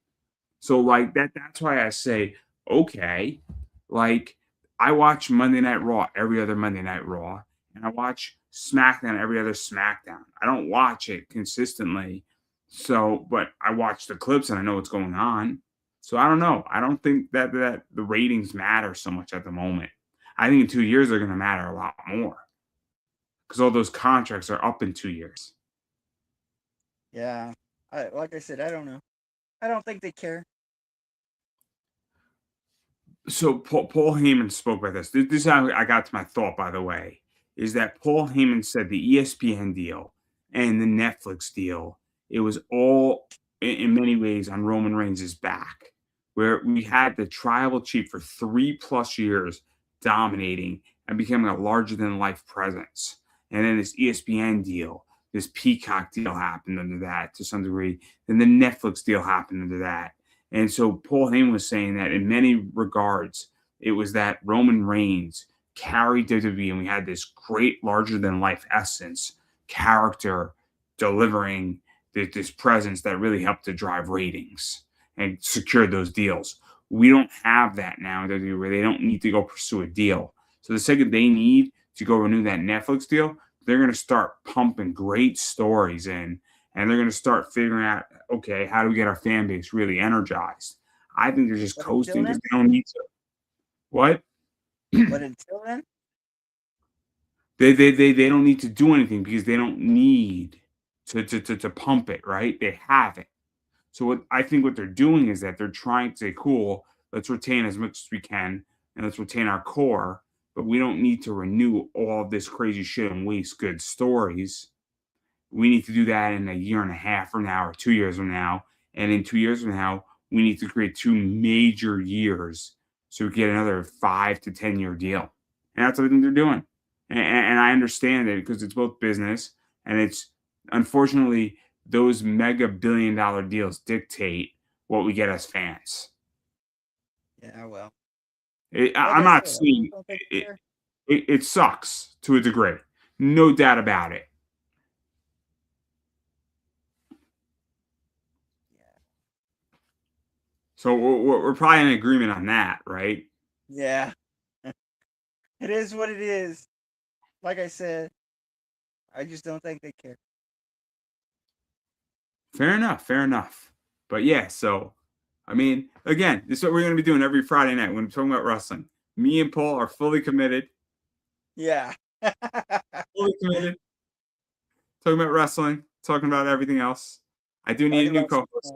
So like that's why I say, okay, like I watch Monday Night Raw every other Monday Night Raw, and I watch SmackDown every other SmackDown. I don't watch it consistently. So, but I watch the clips and I know what's going on. So I don't know. I don't think that the ratings matter so much at the moment. I think in 2 years they're going to matter a lot more because all those contracts are up in 2 years. Yeah. Like I said, I don't know. I don't think they care. So Paul Heyman spoke about this. This is how I got to my thought, by the way, is that Paul Heyman said the ESPN deal and the Netflix deal, it was all in many ways on Roman Reigns' back, where we had the tribal chief for 3+ years dominating and becoming a larger than life presence. And then this ESPN deal, this Peacock deal happened under that to some degree. Then the Netflix deal happened under that. And so Paul Heyman was saying that in many regards, it was that Roman Reigns carried WWE, and we had this great, larger than life essence character delivering this presence that really helped to drive ratings and secure those deals. We don't have that now in WWE, where they don't need to go pursue a deal. So the second they need to go renew that Netflix deal, they're going to start pumping great stories in, and they're going to start figuring out, okay, how do we get our fan base really energized? I think they're just But until coasting because then, they don't need to. What? but until then, They don't need to do anything because they don't need to pump it, right? They have it. So what I think what they're doing is that they're trying to say, cool, let's retain as much as we can and let's retain our core, but we don't need to renew all of this crazy shit and waste good stories. We need to do that in a year and a half from now or 2 years from now. And in 2 years from now, we need to create 2 major years so we get another 5 to 10 year deal. And that's what I think they're doing. And I understand it because it's both business and it's unfortunately those mega billion-dollar deals dictate what we get as fans. Yeah, well, like I'm I not said, I saying don't think it, they're it sucks to a degree, no doubt about it. yeah. So we're probably in agreement on that, right? Yeah. It is what it is. Like I said, I just don't think they care. Fair enough, fair enough. But yeah, so I mean, again, this is what we're going to be doing every Friday night when we're talking about wrestling. Me and Paul are fully committed, Yeah. fully committed, talking about wrestling, talking about everything else. I do need Talking a new about co-host.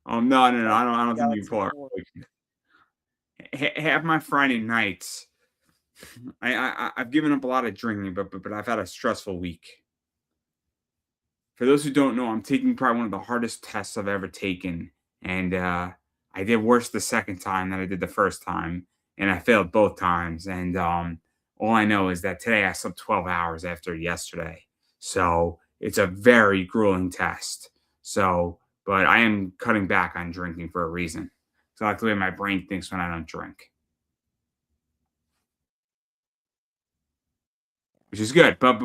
No, no, no. Guardians I of don't the think you Galaxy Paul. 4. Half my Friday nights, I've given up a lot of drinking, but I've had a stressful week. For those who don't know, I'm taking probably one of the hardest tests I've ever taken, and I did worse the second time than I did the first time, and I failed both times. And all I know is that today I slept 12 hours after yesterday, so it's a very grueling test. So, but I am cutting back on drinking for a reason. So I like the way my brain thinks when I don't drink, which is good. But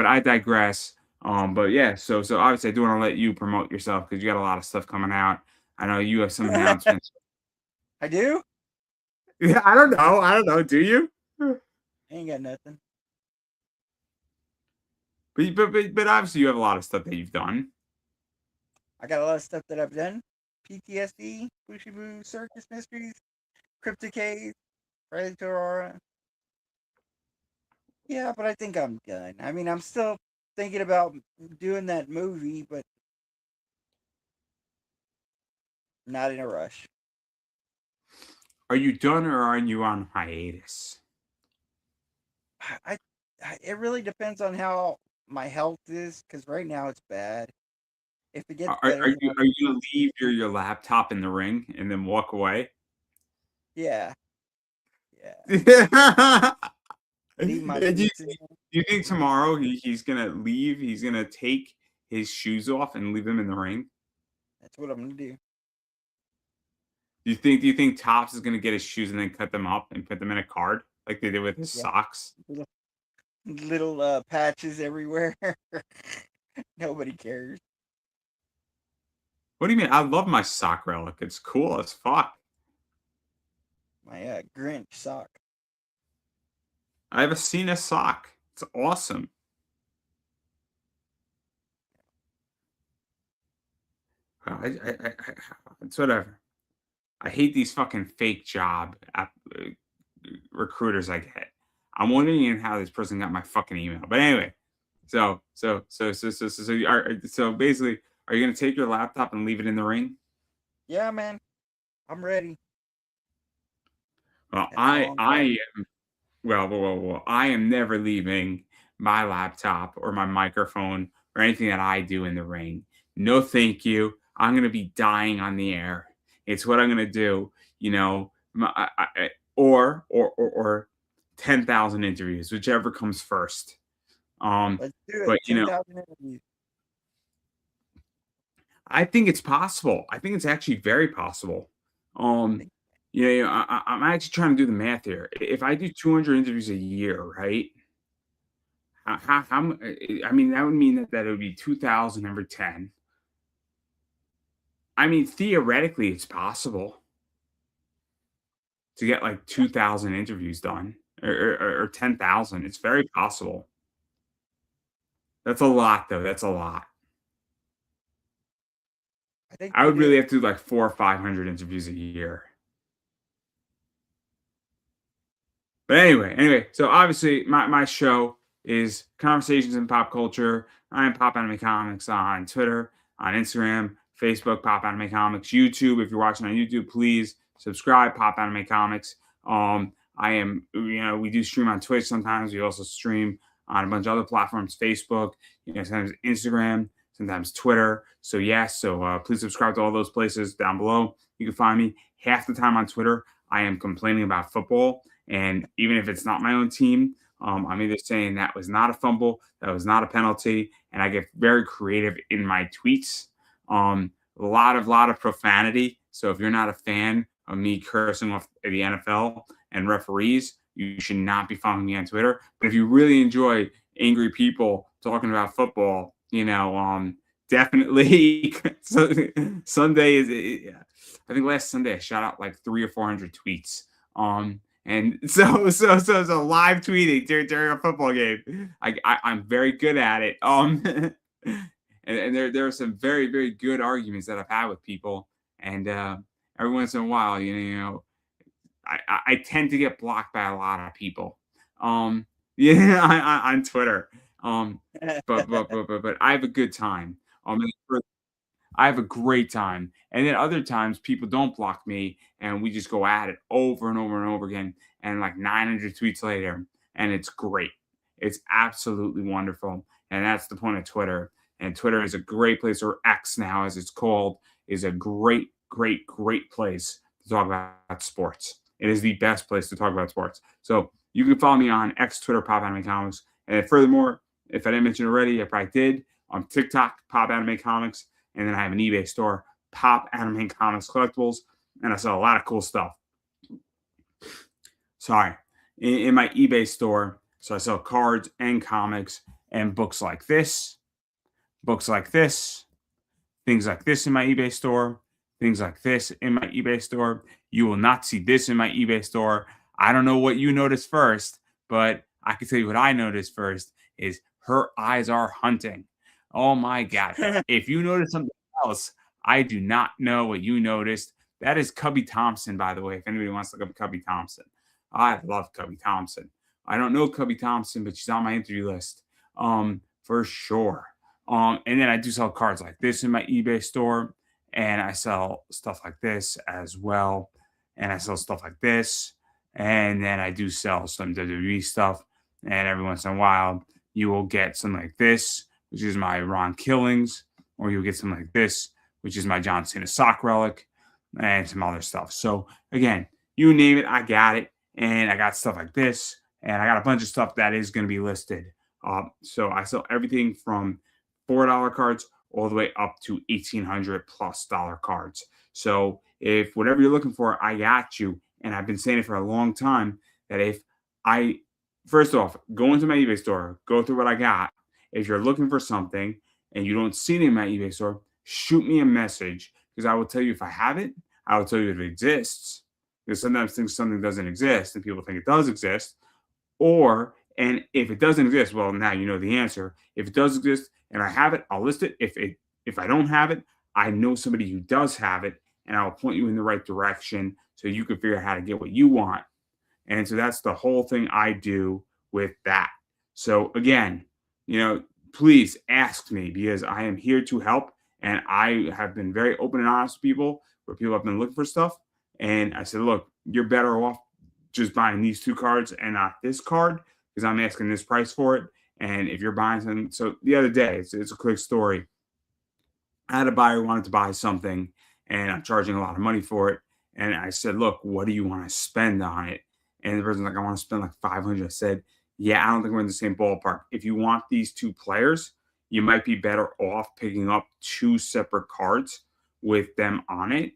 I digress. But yeah, so obviously I do want to let you promote yourself because you got a lot of stuff coming out. I know you have some announcements. I do? Yeah, I don't know. I don't know. Do you? Ain't got nothing. But obviously you have a lot of stuff that you've done. I got a lot of stuff that I've done. PTSD, Bushibu Circus Mysteries, Crypticade, Friday to Aurora. Yeah, but I think I'm done. I mean, I'm still thinking about doing that movie, but not in a rush. Are you done or are you on hiatus? I, it really depends on how my health is, because right now it's bad. If it gets better, then Are you gonna leave your laptop in the ring and then walk away? yeah, yeah. Yeah. Leave my Do boots in. you think tomorrow he's gonna leave? He's gonna take his shoes off and leave them in the ring? That's what I'm gonna do. Do you think Tops is gonna get his shoes and then cut them up and put them in a card like they did with his Yeah, socks? little patches everywhere. Nobody cares. What do you mean? I love my sock relic. It's cool as fuck. My Grinch sock. I have a Cena sock. It's awesome. It's whatever. I hate these fucking fake recruiters I get. I'm wondering how this person got my fucking email. But anyway, so basically, are you gonna take your laptop and leave it in the ring? Yeah, man. I'm ready. Well, Been a long time. I am never leaving my laptop or my microphone or anything that I do in the ring. No, thank you. I'm gonna be dying on the air. It's what I'm gonna do. You know, or 10,000 interviews, whichever comes first. Let's do it. But 10,000 interviews. I think it's possible. I think it's actually very possible. Um, I'm actually trying to do the math here. If I do 200 interviews a year, right? I mean, that would mean that it would be 2,000 every 10. I mean, theoretically, it's possible to get like 2,000 interviews done or 10,000. It's very possible. That's a lot, though. That's a lot. I think I we would really do. have to do like 400 or 500 interviews a year. But anyway, so obviously my show is Conversations in Pop Culture. I am Pop Anime Comics on Twitter, on Instagram, Facebook, Pop Anime Comics, YouTube. If you're watching on YouTube, please subscribe, Pop Anime Comics. we do stream on Twitch sometimes. We also stream on a bunch of other platforms, Facebook, sometimes Instagram, sometimes Twitter. So please subscribe to all those places down below. You can find me half the time on Twitter. I am complaining about football, and even if it's not my own team, I'm either saying that was not a fumble, that was not a penalty, and I get very creative in my tweets. A lot of profanity. So if you're not a fan of me cursing off the NFL and referees, you should not be following me on Twitter. But if you really enjoy angry people talking about football, definitely. Sunday is. I think last Sunday I shot out like 300 or 400 tweets. And so live tweeting during a football game. I'm very good at it. And there are some very, very good arguments that I've had with people. And every once in a while, I tend to get blocked by a lot of people. On Twitter. But I have a good time. I have a great time. And then other times people don't block me and we just go at it over and over and over again. And like 900 tweets later, and it's great. It's absolutely wonderful. And that's the point of Twitter. And Twitter is a great place, or X now as it's called, is a great, great, great place to talk about sports. It is the best place to talk about sports. So you can follow me on X, Twitter, Pop Anime Comics. And furthermore, if I didn't mention already, I probably did, on TikTok, Pop Anime Comics. And then I have an eBay store, Pop Anime Comics Collectibles. And I sell a lot of cool stuff. Sorry. In my eBay store, so I sell cards and comics and books like this, things like this in my eBay store, things like this in my eBay store. You will not see this in my eBay store. I don't know what you noticed first, but I can tell you what I noticed first is her eyes are hunting. Oh my God. If you notice something else, I do not know what you noticed. That is Cubby Thompson, by the way, if anybody wants to look up Cubby Thompson. I love Cubby Thompson. I don't know Cubby Thompson, but she's on my interview list for sure. And then I do sell cards like this in my eBay store. And I sell stuff like this as well. And I sell stuff like this. And then I do sell some WWE stuff. And every once in a while, you will get something like this, which is my Ron Killings. Or you'll get something like this, which is my John Cena sock relic. And some other stuff. So, again, you name it, I got it. And I got stuff like this. And I got a bunch of stuff that is going to be listed. So I sell everything from $4 cards all the way up to $1,800+ cards. So if whatever you're looking for, I got you. And I've been saying it for a long time that first off, go into my eBay store, go through what I got. If you're looking for something and you don't see it in my eBay store, shoot me a message because I will tell you if I have it. I will tell you if it exists. Because sometimes something doesn't exist and people think it does exist. And if it doesn't exist, well, now you know the answer. If it does exist and I have it, I'll list it. If I don't have it, I know somebody who does have it, and I'll point you in the right direction so you can figure out how to get what you want. And so that's the whole thing I do with that. So again, please ask me because I am here to help. And I have been very open and honest with people where people have been looking for stuff. And I said, look, you're better off just buying these 2 cards and not this card because I'm asking this price for it. And if you're buying something, so the other day, it's a quick story. I had a buyer who wanted to buy something and I'm charging a lot of money for it. And I said, look, what do you want to spend on it? And the person's like, I want to spend like $500. I said, yeah, I don't think we're in the same ballpark. If you want these 2 players, you might be better off picking up 2 separate cards with them on it.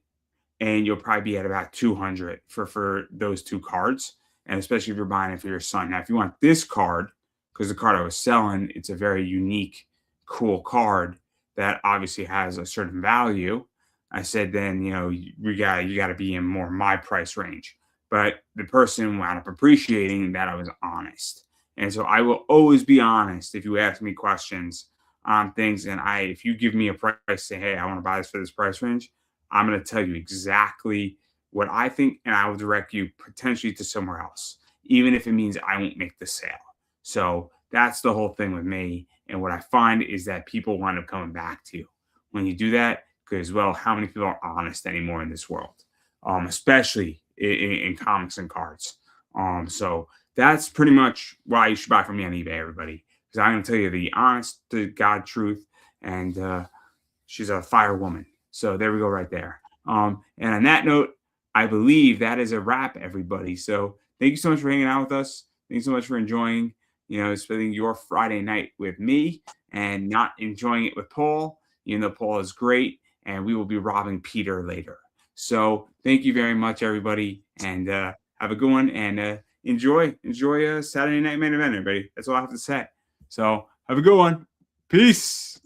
And you'll probably be at about $200 for those 2 cards. And especially if you're buying it for your son. Now, if you want this card, because the card I was selling, it's a very unique, cool card that obviously has a certain value. I said, then, you got to be in more my price range. But the person wound up appreciating that I was honest. And so I will always be honest if you ask me questions on things. And if you give me a price, say, hey, I want to buy this for this price range, I'm going to tell you exactly what I think, and I will direct you potentially to somewhere else, even if it means I won't make the sale. So that's the whole thing with me. And what I find is that people wind up coming back to you when you do that, because, well, how many people are honest anymore in this world, especially in comics and cards? So that's pretty much why you should buy from me on eBay, everybody. Because I'm going to tell you the honest to God truth. And she's a fire woman. So there we go right there. And on that note, I believe that is a wrap, everybody. So thank you so much for hanging out with us. Thank you so much for enjoying, spending your Friday night with me and not enjoying it with Paul, even though Paul is great. And we will be robbing Peter later. So thank you very much, everybody. And have a good one. And enjoy Saturday Night Main Event, everybody. That's all I have to say. So have a good one. Peace.